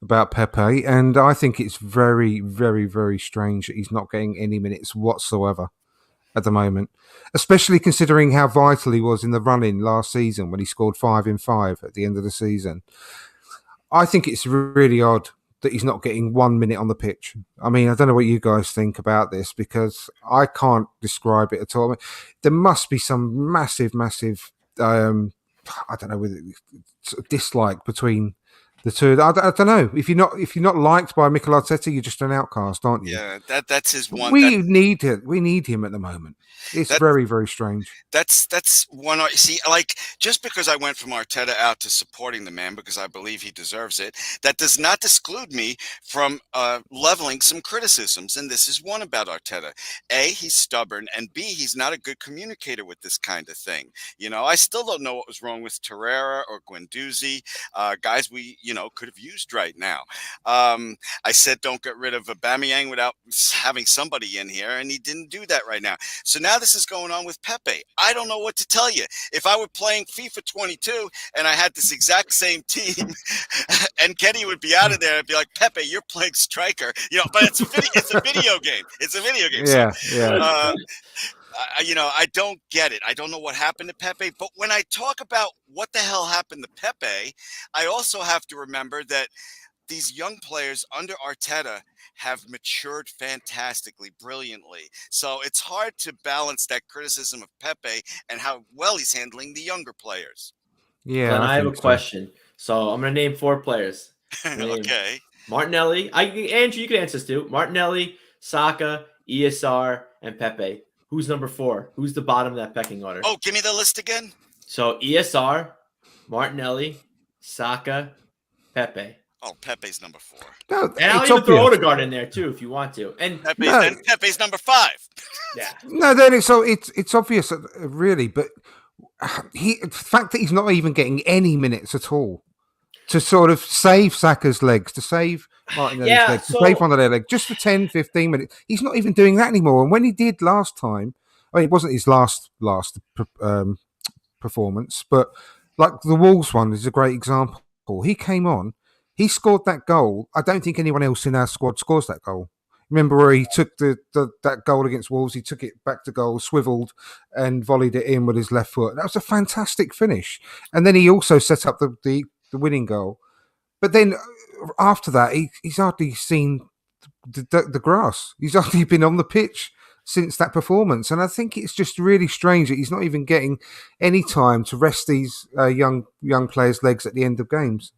about Pepe. And I think it's very, very, very strange that he's not getting any minutes whatsoever at the moment, especially considering how vital he was in the run-in last season when he scored 5 in 5 at the end of the season. I think it's really odd that he's not getting 1 minute on the pitch. I mean, I don't know what you guys think about this, because I can't describe it at all. I mean, there must be some massive, I don't know, dislike between the two. I don't know. If you're not liked by Mikel Arteta, you're just an outcast, aren't you? Yeah, that's his one. We need it. We need him at the moment. It's very, very strange. That's one. See, like, just because I went from Arteta out to supporting the man because I believe he deserves it, that does not exclude me from leveling some criticisms. And this is one about Arteta. A, he's stubborn, and B, he's not a good communicator with this kind of thing. You know, I still don't know what was wrong with Torreira or Guendouzi, guys we could have used right now. I said don't get rid of Aubameyang without having somebody in here, and he didn't do that right now. So now this is going on with Pepe. I don't know what to tell you. If I were playing FIFA 22 and I had this exact same team, and Kenny would be out of there, I'd be like, Pepe, you're playing striker. But it's a video game. It's a video game. Yeah, so, yeah. I don't get it. I don't know what happened to Pepe. But when I talk about what the hell happened to Pepe, I also have to remember that these young players under Arteta have matured fantastically, brilliantly. So it's hard to balance that criticism of Pepe and how well he's handling the younger players. Yeah, and I have a question. So I'm going to name 4 players. Okay. Martinelli. Andrew, you can answer this too. Martinelli, Saka, ESR, and Pepe. Who's number 4? Who's the bottom of that pecking order? Oh, give me the list again. So ESR, Martinelli, Saka, Pepe. Oh, Pepe's number 4. No, and I'll even throw Odegaard in there too if you want to. And Pepe's number 5. Yeah. No, then it's obvious, really. But the fact that he's not even getting any minutes at all to sort of save Saka's legs, to save Martinelli's legs, to save one of their legs, just for 10, 15 minutes. He's not even doing that anymore. And when he did last time, I mean, it wasn't his last performance, but like the Wolves one is a great example. He came on, he scored that goal. I don't think anyone else in our squad scores that goal. Remember where he took that goal against Wolves, he took it back to goal, swiveled and volleyed it in with his left foot. That was a fantastic finish. And then he also set up the winning goal. But then after that, he's hardly seen the grass. He's hardly been on the pitch since that performance. And I think it's just really strange that he's not even getting any time to rest these young players' legs at the end of games.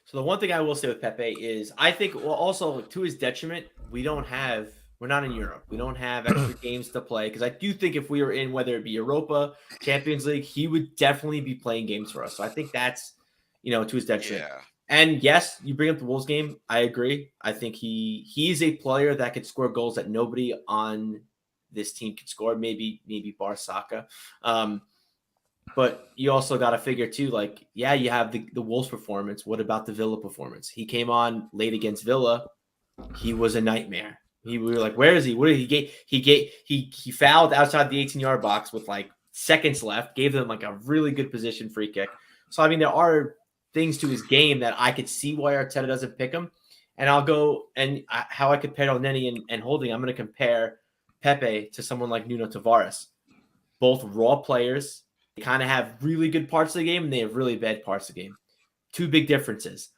So the one thing I will say with Pepe is I think, well, also to his detriment, we're not in Europe. We don't have extra games to play, because I do think if we were in, whether it be Europa, Champions League, he would definitely be playing games for us. So I think that's, to his detriment. Yeah. And yes, you bring up the Wolves game. I agree. I think he's a player that could score goals that nobody on this team could score. Maybe bar Saka. But you also got to figure too, like, yeah, you have the Wolves performance. What about the Villa performance? He came on late against Villa. He was a nightmare. We were like, where is he? What did he fouled outside the 18-yard box with like seconds left, gave them like a really good position free kick. So, I mean, there are things to his game that I could see why Arteta doesn't pick him. And I'll go and how I compare Elneny and Holding, I'm going to compare Pepe to someone like Nuno Tavares. Both raw players. They kind of have really good parts of the game and they have really bad parts of the game. Two big differences.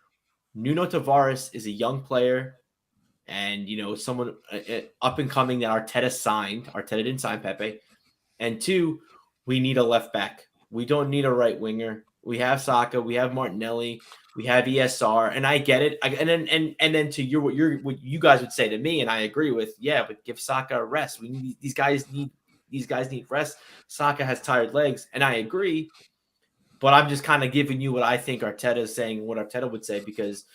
Nuno Tavares is a young player and, someone up and coming that Arteta signed. Arteta didn't sign Pepe. And two, we need a left back. We don't need a right winger. We have Saka. We have Martinelli. We have ESR, and I get it. And then to what you guys would say to me, and I agree with, yeah, but give Saka a rest. We need these guys need rest. Saka has tired legs, and I agree. But I'm just kind of giving you what I think Arteta is saying, what Arteta would say, because,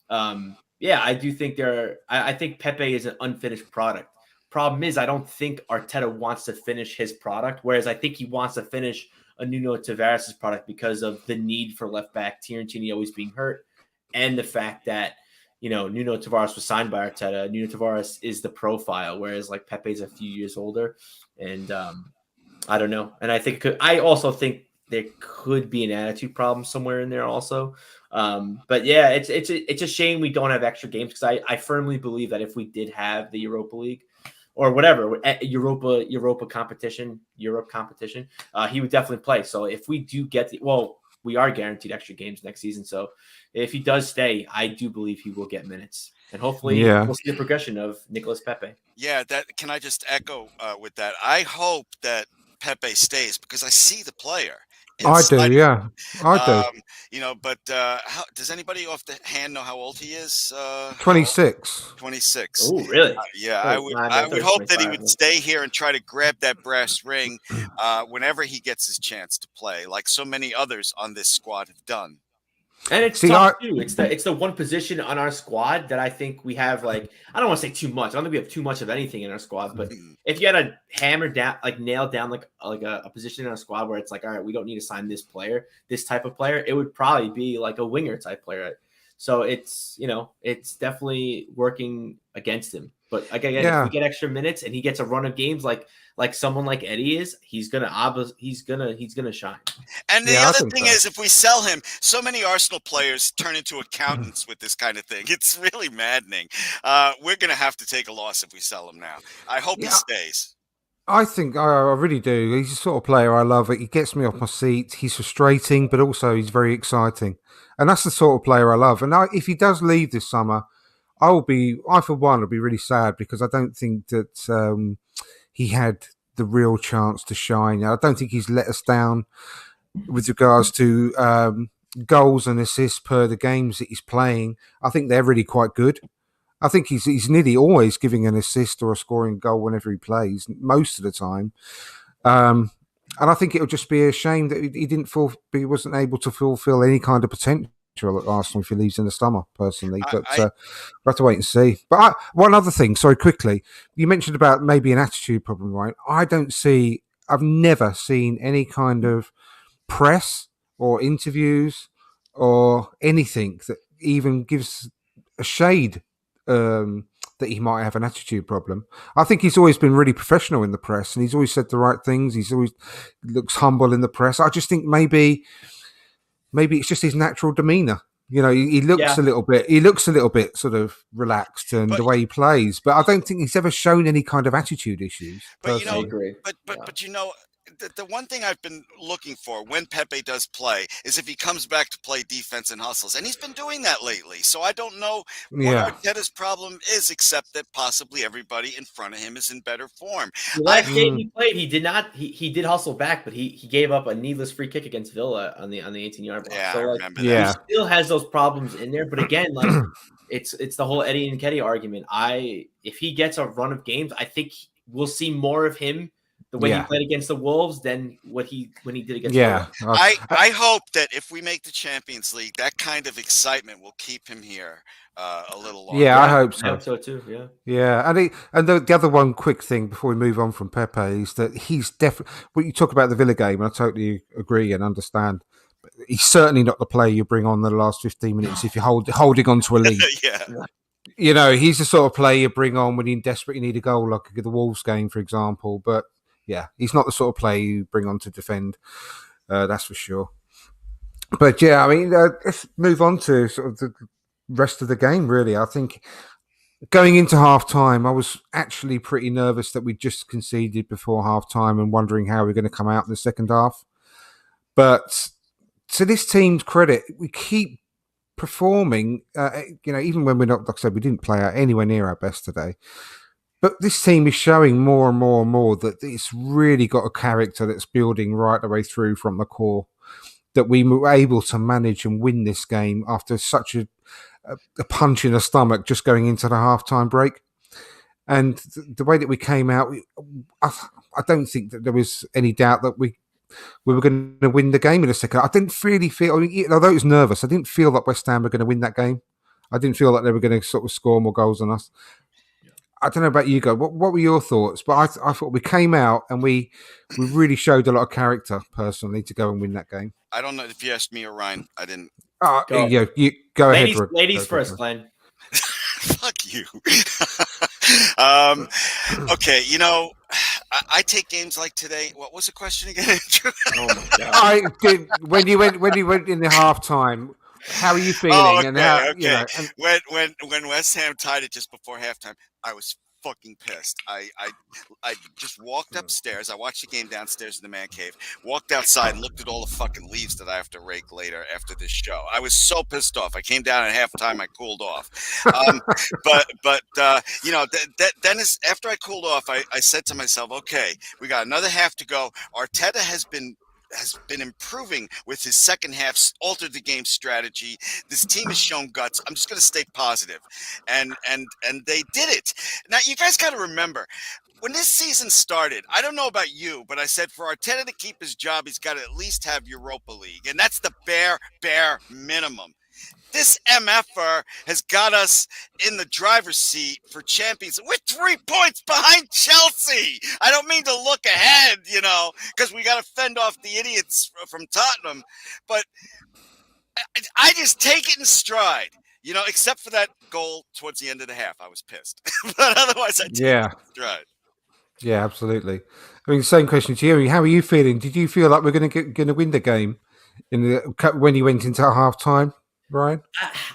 I do think I think Pepe is an unfinished product. Problem is, I don't think Arteta wants to finish his product, whereas I think he wants to finish a Nuno Tavares' product because of the need for left back, Tierney always being hurt, and the fact that, Nuno Tavares was signed by Arteta. Nuno Tavares is the profile, whereas like Pepe's a few years older. And I don't know. And I also think there could be an attitude problem somewhere in there also. But yeah, it's a shame we don't have extra games because I firmly believe that if we did have the Europa League, or whatever, Europe competition, he would definitely play. So if we do get we are guaranteed extra games next season. So if he does stay, I do believe he will get minutes. And hopefully we'll see the progression of Nicolas Pepe. Yeah, can I just echo with that? I hope that Pepe stays because I see the player. I do, yeah. I do. But does anybody off the hand know how old he is? 26. 26. Oh, really? Yeah, I would hope that he would stay here and try to grab that brass ring whenever he gets his chance to play, like so many others on this squad have done. And it's tough too. It's the one position on our squad that I think we have, like, I don't want to say too much. I don't think we have too much of anything in our squad, but if you had to hammer down, like nail down like a position in our squad where it's like, all right, we don't need to sign this player, this type of player, it would probably be like a winger type player. So it's definitely working against him. But again, if we get extra minutes and he gets a run of games like someone like Eddie is, he's gonna shine. And the other thing is, if we sell him, so many Arsenal players turn into accountants with this kind of thing. It's really maddening. We're gonna have to take a loss if we sell him now. I hope he stays. I think I really do. He's the sort of player I love. He gets me off my seat. He's frustrating, but also he's very exciting. And that's the sort of player I love. And if he does leave this summer, I for one, will be really sad because I don't think that he had the real chance to shine. I don't think he's let us down with regards to goals and assists per the games that he's playing. I think they're really quite good. I think he's nearly always giving an assist or a scoring goal whenever he plays, most of the time. And I think it would just be a shame that he wasn't able to fulfill any kind of potential at Arsenal if he leaves in the summer, personally. But we'll have to wait and see. But one other thing, sorry, quickly. You mentioned about maybe an attitude problem, right? I've never seen any kind of press or interviews or anything that even gives a shade that he might have an attitude problem. I think he's always been really professional in the press and he's always said the right things. He's always looks humble in the press. I just think maybe it's just his natural demeanor. He looks a little bit sort of relaxed and the way he plays, but I don't think he's ever shown any kind of attitude issues. But I agree. But the one thing I've been looking for when Pepe does play is if he comes back to play defense and hustles, and he's been doing that lately. So I don't know what Arteta's problem is, except that possibly everybody in front of him is in better form. The last game he played, he did not. He did hustle back, but he gave up a needless free kick against Villa on the 18-yard box. Yeah, so, I remember that. He still has those problems in there, but again, like it's the whole Eddie and Nketiah argument. If he gets a run of games, I think we'll see more of him the way he played against the Wolves than when he did against the Wolves. I hope that if we make the Champions League, that kind of excitement will keep him here a little longer. Yeah, I hope so. I hope so too. Yeah. Yeah, and the other one quick thing before we move on from Pepe is that he's definitely. When you talk about the Villa game, and I totally agree and understand. But he's certainly not the player you bring on the last 15 minutes if you're holding on to a lead. Yeah. He's the sort of player you bring on when you desperately need a goal, like the Wolves game, for example. But yeah, he's not the sort of player you bring on to defend. That's for sure. But yeah, let's move on to sort of rest of the game. Really, I think going into half time, I was actually pretty nervous that we just conceded before half time and wondering how we're going to come out in the second half. But to this team's credit, we keep performing. Even when we're not, like I said, we didn't play out anywhere near our best today. But this team is showing more and more and more that it's really got a character that's building right the way through from the core. That we were able to manage and win this game after such a punch in the stomach just going into the halftime break. And the way that we came out, I don't think that there was any doubt that we were going to win the game in a second. I didn't really feel, although it was nervous, I didn't feel that West Ham were going to win that game. I didn't feel like they were going to sort of score more goals than us. I don't know about you guys. What were your thoughts? But I thought we came out and we really showed a lot of character, personally, to go and win that game. I don't know if you asked me or Ryan. I didn't. You go ladies, ahead. Ladies first, Glenn. Fuck you. Okay, I take games like today. What was the question again, Andrew? Oh my god! When you went in the halftime, how are you feeling? Oh, okay, and how, okay. When West Ham tied it just before halftime, I was fucking pissed. I just walked upstairs. I watched the game downstairs in the man cave. Walked outside and looked at all the fucking leaves that I have to rake later after this show. I was so pissed off. I came down at halftime. I cooled off. Then after I cooled off, I said to myself, okay, we got another half to go. Arteta has been improving with his second half, altered the game strategy. This team has shown guts. I'm just going to stay positive. And they did it. Now, you guys got to remember, when this season started, I don't know about you, but I said for Arteta to keep his job, he's got to at least have Europa League. And that's the bare minimum. This MFer has got us in the driver's seat for Champions. We're 3 points behind Chelsea. I don't mean to look ahead, because we got to fend off the idiots from Tottenham. But I just take it in stride, except for that goal towards the end of the half. I was pissed. But otherwise, I take it in stride. Yeah, absolutely. I mean, same question to you. How are you feeling? Did you feel like we're going to win the game when you went into half time? Ryan?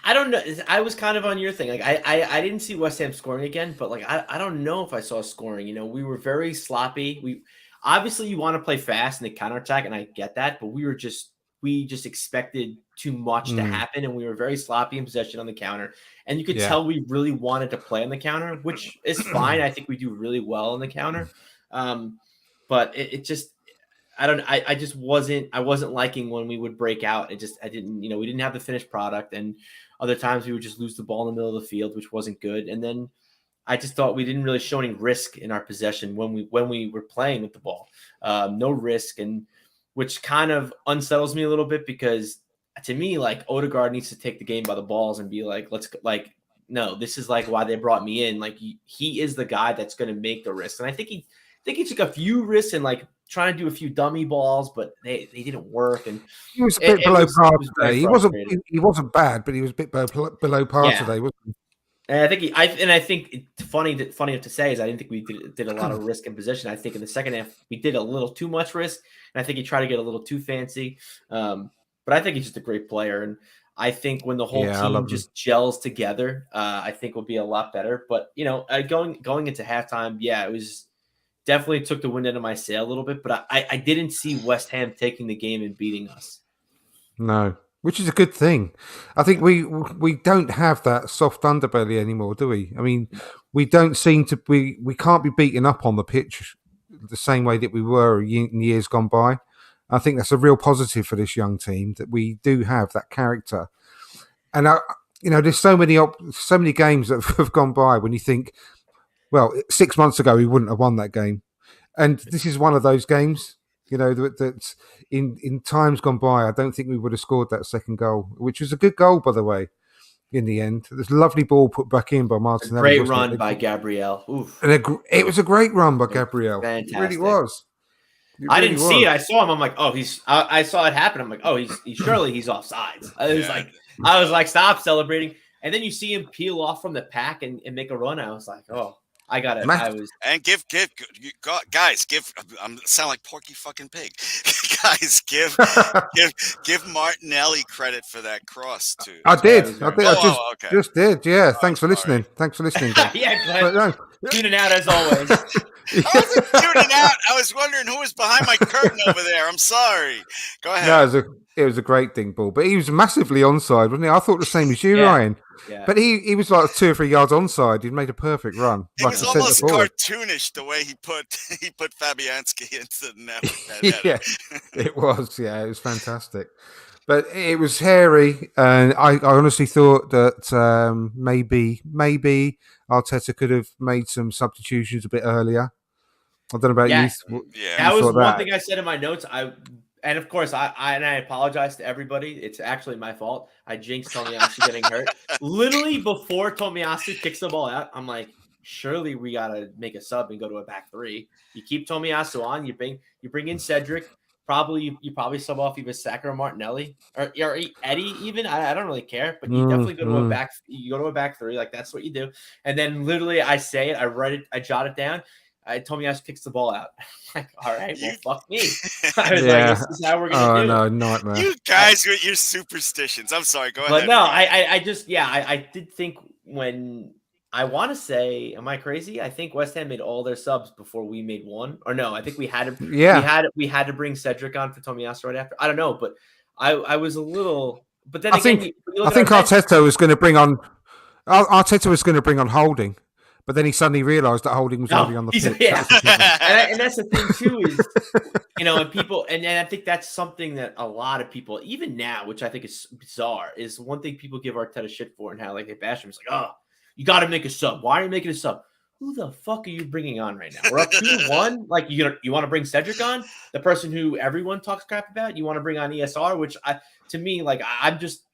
I don't know. I was kind of on your thing. Like I didn't see West Ham scoring again, but I don't know if I saw scoring. We were very sloppy. We obviously you want to play fast in the counterattack, and I get that, but we just expected too much to happen, and we were very sloppy in possession on the counter. And you could tell we really wanted to play on the counter, which is fine. I think we do really well on the counter. But it just I just wasn't liking when we would break out. I didn't, we didn't have the finished product, and other times we would just lose the ball in the middle of the field, which wasn't good. And then I just thought we didn't really show any risk in our possession when we were playing with the ball. No risk, and which kind of unsettles me a little bit, because to me, Odegaard needs to take the game by the balls and be no, this is why they brought me in. He is the guy that's going to make the risk. And I think he took a few risks and trying to do a few dummy balls, but they didn't work. And he was a bit below par today. He wasn't bad, but he was a bit below par today, wasn't he? And I think it's funny to say is I didn't think we did a lot of risk in position. I think in the second half we did a little too much risk, and I think he tried to get a little too fancy. But I think he's just a great player, and I think when the whole team just gels together, I think will be a lot better. But going into halftime, it was definitely took the wind out of my sail a little bit. But I didn't see West Ham taking the game and beating us. No. Which is a good thing. I think we don't have that soft underbelly anymore, do we? I mean, we don't seem to we can't be beaten up on the pitch the same way that we were in years gone by. I think that's a real positive for this young team, that we do have that character. And there's so many games that have gone by when you think, well, 6 months ago we wouldn't have won that game, and this is one of those games. That in times gone by, I don't think we would have scored that second goal, which was a good goal, by the way, in the end. There's a lovely ball put back in by Martinelli. Great run by Gabriel. Oof. And it was a great run by Gabriel. Fantastic. It really was. I didn't see it. I saw him. I'm like, oh, I saw it happen. I'm like, oh, surely he's offsides. I was like, stop celebrating. And then you see him peel off from the pack and make a run. I was like, oh. I got it. And give guys, sound like Porky fucking Pig. Guys, give Martinelli credit for that cross too. I did. was I very- did. I okay. just did. Yeah. Thanks for sorry. listening. Thanks for listening. Glenn. Yeah, But Glenn. no. Tuning out as always. I wasn't tuning out. I was wondering who was behind my curtain over there. I'm sorry. Go ahead. No, it was a great ding ball, but he was massively onside, wasn't he? I thought the same as you, Yeah. Ryan. Yeah. But he was like 2 or 3 yards onside. He'd made a perfect run. It like was a centre almost forward. cartoonish the way he put Fabianski into the net. with that header. Yeah, it was. Yeah, it was fantastic. But it was hairy, and I honestly thought that maybe Arteta could have made some substitutions a bit earlier. I don't know about Yeah. you. Yeah. That was thought one that. thing I said in my notes. And of course, I apologize to everybody. It's actually my fault. I jinxed Tomiyasu getting hurt. Literally before Tomiyasu kicks the ball out, I'm like, surely we gotta make a sub and go to a back three. You keep Tomiyasu on. You bring in Cedric. You probably sub off either Saka or Martinelli or Eddie even. I don't really care, but you definitely go to a back. You go to a back three, like that's what you do. And then literally, I say it. I write it. I jot it down. Tomiyasu kicks the ball out. Like, all right, well, fuck me. I was Yeah. like, this is how we're gonna do Oh it. no, nightmare. You guys with your superstitions. I'm sorry. Go But ahead. no, Ryan. I did think when I want to say, am I crazy? I think West Ham made all their subs before we made one, or no? I think we had to. Yeah. we had to bring Cedric on for Tomiyasu right after. I don't know, but I was a little. But then I again, think- you look I at think our bench- Arteta was going to bring on Holding, but then he suddenly realised that Holding was No, already on the he's- pitch. yeah. That was the problem. and that's the thing too is and people and I think that's something that a lot of people even now, which I think is bizarre, is one thing people give Arteta shit for and how like they bash him. It's like, oh, you got to make a sub. Why are you making a sub? Who the fuck are you bringing on right now? We're up 2-1. Like you want to bring Cedric on, the person who everyone talks crap about. You want to bring on ESR, which to me like I'm just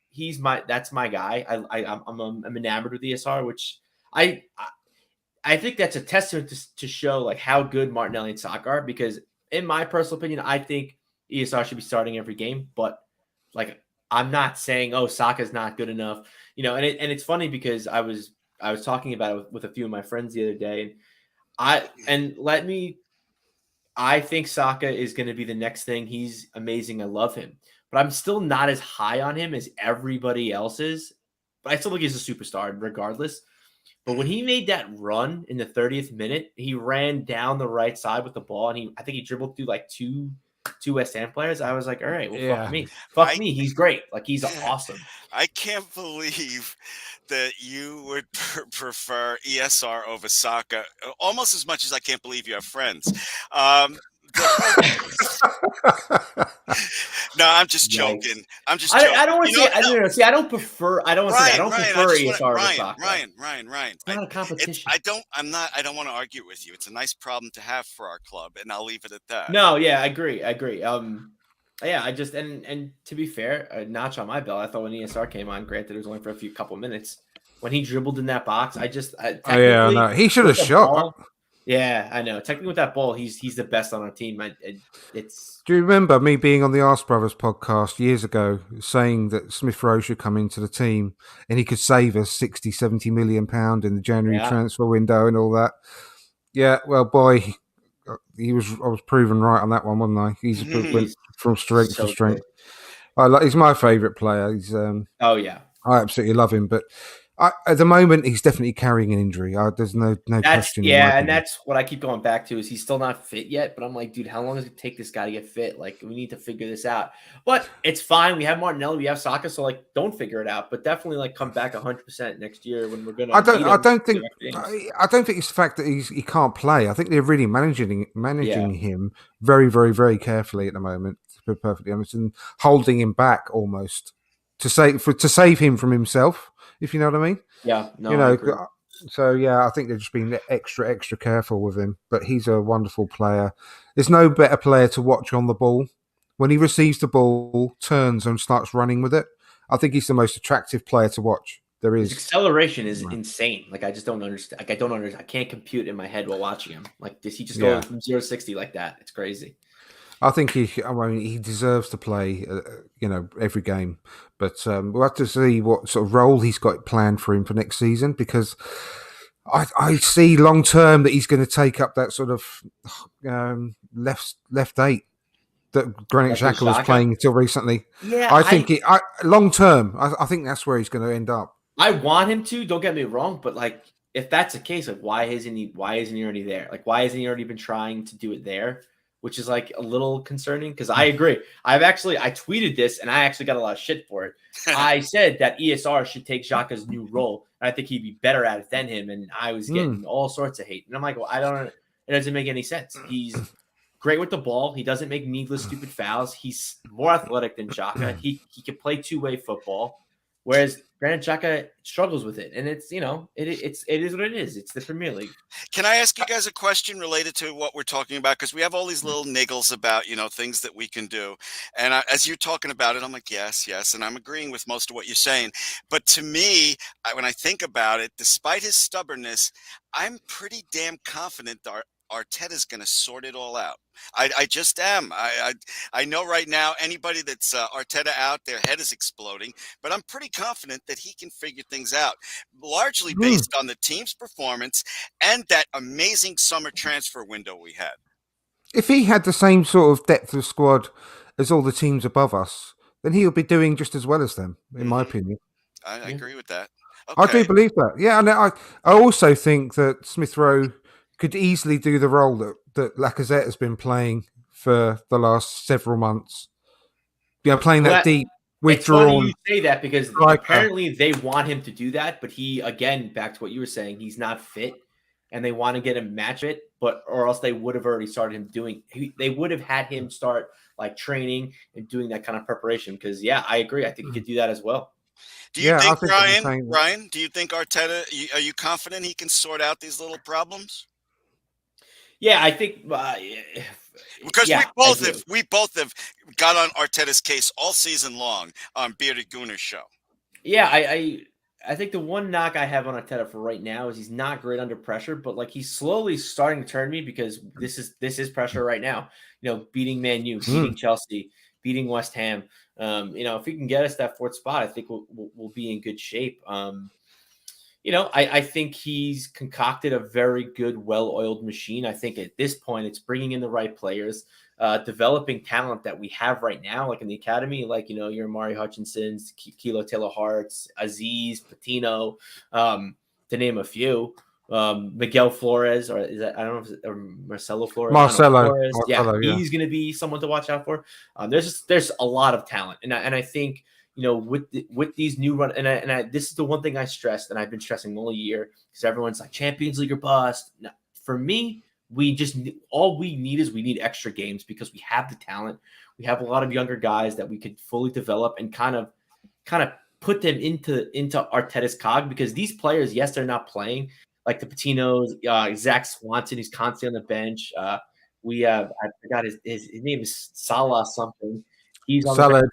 that's my guy. I'm enamored with ESR, which I think that's a testament to show like how good Martinelli and Saka are, because in my personal opinion, I think ESR should be starting every game, but like I'm not saying, oh, Saka's not good enough, and it's funny because I was talking about it with a few of my friends the other day, and I think Saka is going to be the next thing. He's amazing. I love him, but I'm still not as high on him as everybody else is, but I still think he's a superstar regardless. But when he made that run in the 30th minute, he ran down the right side with the ball, and I think he dribbled through like two West Ham players. I was like, all right, well, Yeah. fuck me. He's great. Like he's awesome. I can't believe that you would prefer ESR over Saka almost as much as I can't believe you have friends. No, I'm just joking. I'm just joking. I don't want to say. No. See, I don't prefer. I don't want to say. I don't prefer ESR over Saka. Ryan. It's not a competition. I don't want to argue with you. It's a nice problem to have for our club, and I'll leave it at that. No, yeah, I agree. Yeah, I just and to be fair, a notch on my belt. I thought when ESR came on, granted it was only for a couple minutes, when he dribbled in that box, no, he should have shot. Yeah, I know. Technically, with that ball, he's the best on our team. It's. Do you remember me being on the Arse Brothers podcast years ago saying that Smith Rowe should come into the team and he could save us 60, 70 million pound in the January transfer window and all that? Yeah, well, boy, I was proven right on that one, wasn't I? He's went from strength to strength. He's my favourite player. He's oh yeah, I absolutely love him, but at the moment he's definitely carrying an injury. There's no question. Yeah, and that's what I keep going back to is he's still not fit yet. But I'm like, dude, how long does it take this guy to get fit? Like, we need to figure this out. But it's fine. We have Martinelli, we have Saka, so like, don't figure it out. But definitely like come back 100% next year when we're gonna. I don't think it's the fact that he can't play. I think they're really managing him very, very, very carefully at the moment, to be perfectly honest, and holding him back almost to save him from himself. If you know what I mean. Yeah. No, so yeah, I think they've just been extra careful with him. But he's a wonderful player. There's no better player to watch on the ball. When he receives the ball, turns and starts running with it. I think he's the most attractive player to watch. There is. His acceleration is insane. Like I just don't understand. Like I don't understand. I can't compute in my head while watching him. Like does he just go from 0 to 60 like that? It's crazy. I think he deserves to play, every game. But we'll have to see what sort of role he's got planned for him for next season, because I see long term that he's going to take up that sort of left 8. that Granit Like Xhaka was Xhaka? playing until recently. Yeah, I think long term, I think that's where he's going to end up. I want him to. Don't get me wrong, but like if that's the case, like why isn't he? Why isn't he already there? Like why hasn't he already been trying to do it there? Which is like a little concerning because I agree. I tweeted this and I actually got a lot of shit for it. I said that ESR should take Xhaka's new role. And I think he'd be better at it than him. And I was getting all sorts of hate. And I'm like, well, it doesn't make any sense. He's great with the ball. He doesn't make needless, stupid fouls. He's more athletic than Xhaka. He can play two-way football. Whereas Granit Xhaka struggles with it, and it's it is what it is. It's the Premier League. Can I ask you guys a question related to what we're talking about? Because we have all these little niggles about things that we can do, and as you're talking about it, I'm like yes, and I'm agreeing with most of what you're saying. But to me, when I think about it, despite his stubbornness, I'm pretty damn confident that Arteta's going to sort it all out. I just am. I know right now anybody that's Arteta out, their head is exploding, but I'm pretty confident that he can figure things out, largely based on the team's performance and that amazing summer transfer window we had. If he had the same sort of depth of squad as all the teams above us, then he would be doing just as well as them, in my opinion. I agree with that. Okay. I do believe that. Yeah, and I also think that Smith Rowe could easily do the role that Lacazette has been playing for the last several months. Playing that deep, withdrawn. It's funny you say that because apparently they want him to do that, but he, again, back to what you were saying, he's not fit, and they want to get him match fit, or else they would have already started him doing. They would have had him start like training and doing that kind of preparation. Because I agree. I think he could do that as well. Do you think Ryan? Do you think Arteta? Are you confident he can sort out these little problems? Yeah, I think because we both have got on Arteta's case all season long on Bearded Gooner's show. Yeah, I think the one knock I have on Arteta for right now is he's not great under pressure, but like he's slowly starting to turn me because this is pressure right now. Beating Man U, beating Chelsea, beating West Ham. If he can get us that fourth spot, I think we'll be in good shape. I think he's concocted a very good, well-oiled machine. I think at this point, it's bringing in the right players, developing talent that we have right now, like in the academy, like, your Amari Hutchinsons, Kilo Taylor-Harts, Aziz, Patino, to name a few. Miguel Flores, or is that, I don't know if it's Marcelo Flores. Marcelo, he's going to be someone to watch out for. There's a lot of talent, and I think, with these new run, and this is the one thing I stressed, and I've been stressing all year, because everyone's like Champions League or bust. No, for me, all we need extra games because we have the talent. We have a lot of younger guys that we could fully develop and kind of put them into Arteta's cog, because these players, yes, they're not playing, like the Patinos, Zach Swanson, who's constantly on the bench. We have, I forgot his name is Salah something. He's on Salah,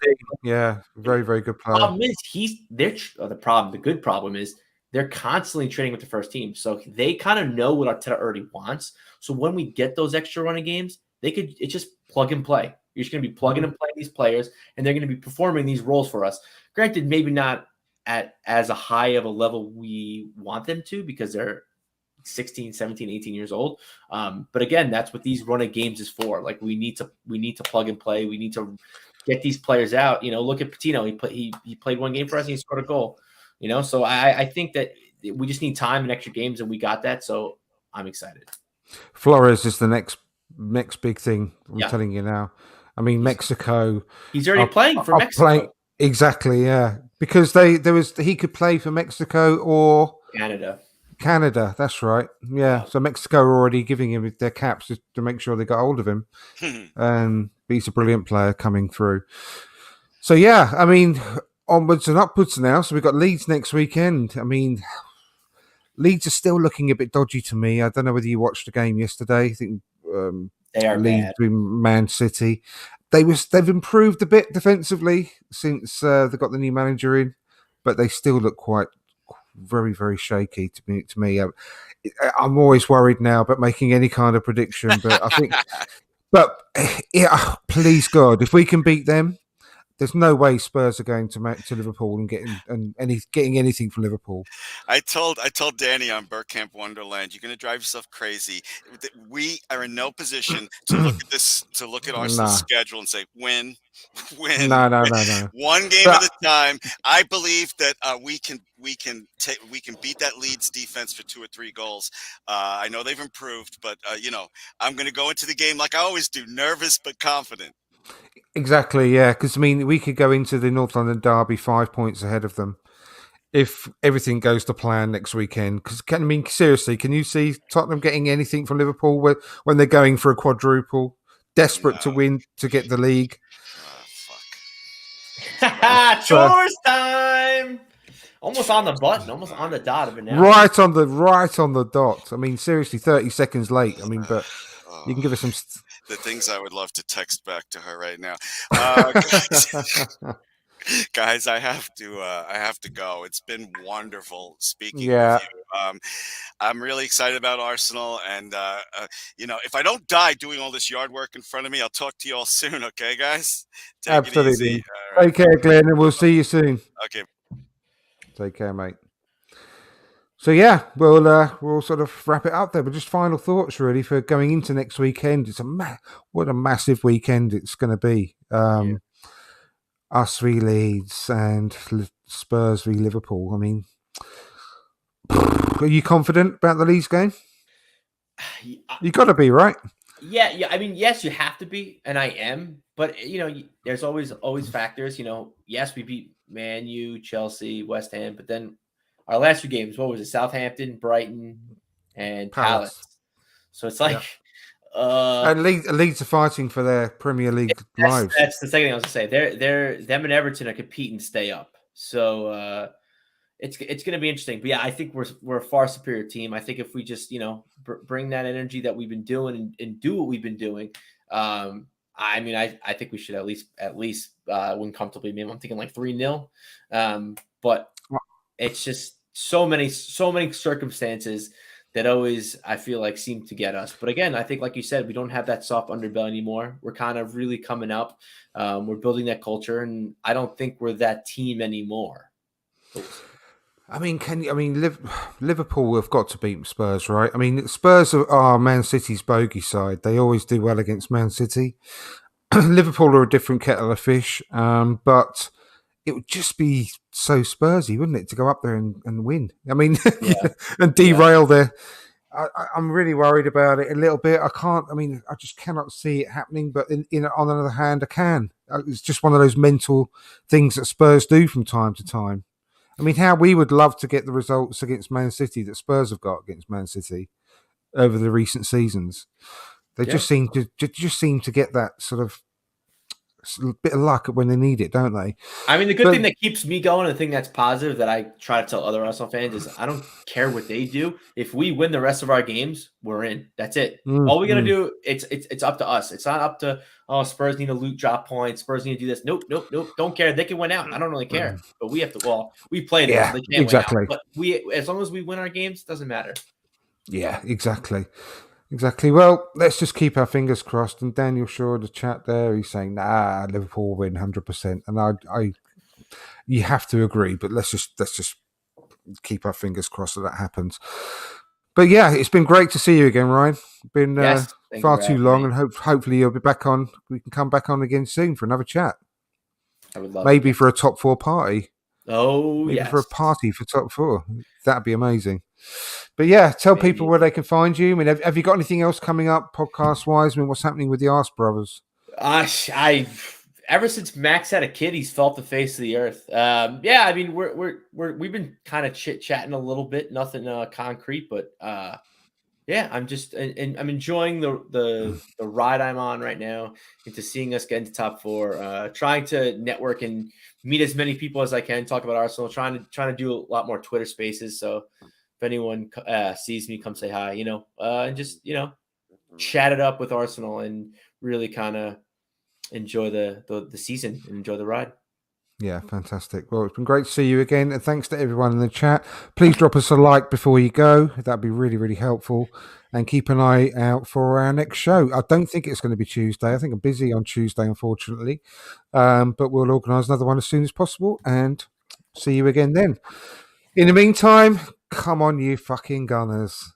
yeah, very, very good player. The good problem is they're constantly training with the first team. So they kind of know what Arteta already wants. So when we get those extra running games, it's just plug and play. You're just going to be plugging and playing these players, and they're going to be performing these roles for us. Granted, maybe not at as a high of a level we want them to, because they're 16, 17, 18 years old. But again, that's what these running games is for. Like we need to plug and play. We need to get these players out. Look at Patino. He played one game for us and he scored a goal. So I think that we just need time and extra games, and we got that. So I'm excited. Flores is the next big thing. I'm telling you now. I mean, Mexico. He's already playing for Mexico. Exactly, yeah. Because he could play for Mexico or Canada, that's right. Yeah. So Mexico are already giving him their caps to make sure they got hold of him. He's a brilliant player coming through. So yeah, I mean, onwards and upwards now. So we've got Leeds next weekend. I mean, Leeds are still looking a bit dodgy to me. I don't know whether you watched the game yesterday. I think they are Leeds bad. doing Man City. They've improved a bit defensively since they got the new manager in, but they still look quite very, very shaky to me. I'm always worried now about making any kind of prediction, but I think, but yeah, please God, if we can beat them, there's no way Spurs are going to Liverpool and getting anything from Liverpool. I told Danny on Bergkamp Wonderland, you're going to drive yourself crazy. We are in no position to look at Arsenal's schedule and say win. No. One game at a time. I believe that we can beat that Leeds defense for 2 or 3 goals. I know they've improved, but I'm going to go into the game like I always do, nervous but confident. Exactly, yeah. Because we could go into the North London derby 5 points ahead of them if everything goes to plan next weekend. Because seriously, can you see Tottenham getting anything from Liverpool when they're going for a quadruple, desperate to win to get the league? Chores time! Almost on the button, almost on the dot of it now. Right on the dot. Seriously, 30 seconds late. But you can give us some. The things I would love to text back to her right now. Guys, I have to go. It's been wonderful speaking with you. I'm really excited about Arsenal, and if I don't die doing all this yard work in front of me, I'll talk to you all soon. Okay, guys? Absolutely. It easy. Right. Take care, Glenn, and we'll see you soon. Okay. Take care, mate. So yeah, we'll sort of wrap it up there. But just final thoughts, really, for going into next weekend. It's what a massive weekend it's going to be. Us v Leeds and Spurs v Liverpool. Are you confident about the Leeds game? You got to be, right? Yeah. Yes, you have to be, and I am. But there's always factors. Yes, we beat Man U, Chelsea, West Ham, but then our last 2 games, what was it? Southampton, Brighton, and Palace. So it's like, and Leeds are fighting for their Premier League lives. That's the second thing I was going to say. Them and Everton are competing to stay up. So it's going to be interesting. But yeah, I think we're a far superior team. I think if we just bring that energy that we've been doing and do what we've been doing, I think we should at least win comfortably. Maybe I'm thinking like 3-0. But it's just so many circumstances that always, I feel like, seem to get us. But again, I think, like you said, we don't have that soft underbelly anymore. We're kind of really coming up. We're building that culture, and I don't think we're that team anymore. Liverpool have got to beat Spurs, right? Spurs are Man City's bogey side. They always do well against Man City. Liverpool are a different kettle of fish, but it would just be so Spursy, wouldn't it, to go up there and win? And derail there. I'm really worried about it a little bit. I just cannot see it happening. But on the other hand, I can. It's just one of those mental things that Spurs do from time to time. How we would love to get the results against Man City that Spurs have got against Man City over the recent seasons. They just seem to get that sort of bit of luck when they need it, don't they? The good thing that keeps me going, the thing that's positive that I try to tell other Arsenal fans is I don't care what they do. If we win the rest of our games, we're in. That's it. All we got to do, it's up to us. It's not up to, Spurs need to drop points. Spurs need to do this. Nope. Don't care. They can win out. I don't really care. But we have to, we play them. Yeah, so they can't exactly. Win out. But as long as we win our games, it doesn't matter. Yeah, exactly. Well, let's just keep our fingers crossed. And Daniel Shaw in the chat there, he's saying, Liverpool will win 100%. And you have to agree, but let's just keep our fingers crossed that happens. But yeah, it's been great to see you again, Ryan. Been far too long, and hopefully you'll be back on. We can come back on again soon for another chat. I would love maybe for a top 4 party. Oh, maybe for a party for top 4. That'd be amazing. But yeah, tell people where they can find you. Have you got anything else coming up podcast wise? What's happening with the Arse Brothers? Ever since Max had a kid, he's felt the face of the earth. We've been kind of chit chatting a little bit, nothing concrete, but I'm just I'm enjoying the ride I'm on right now into seeing us get into top 4, trying to network and meet as many people as I can, talk about Arsenal, trying to do a lot more Twitter spaces. So if anyone sees me, come say hi, and just, chat it up with Arsenal and really kind of enjoy the season and enjoy the ride. Yeah, fantastic. Well, it's been great to see you again. And thanks to everyone in the chat. Please drop us a like before you go. That'd be really, really helpful. And keep an eye out for our next show. I don't think it's going to be Tuesday. I think I'm busy on Tuesday, unfortunately. But we'll organise another one as soon as possible and see you again then. In the meantime, come on, you fucking Gunners.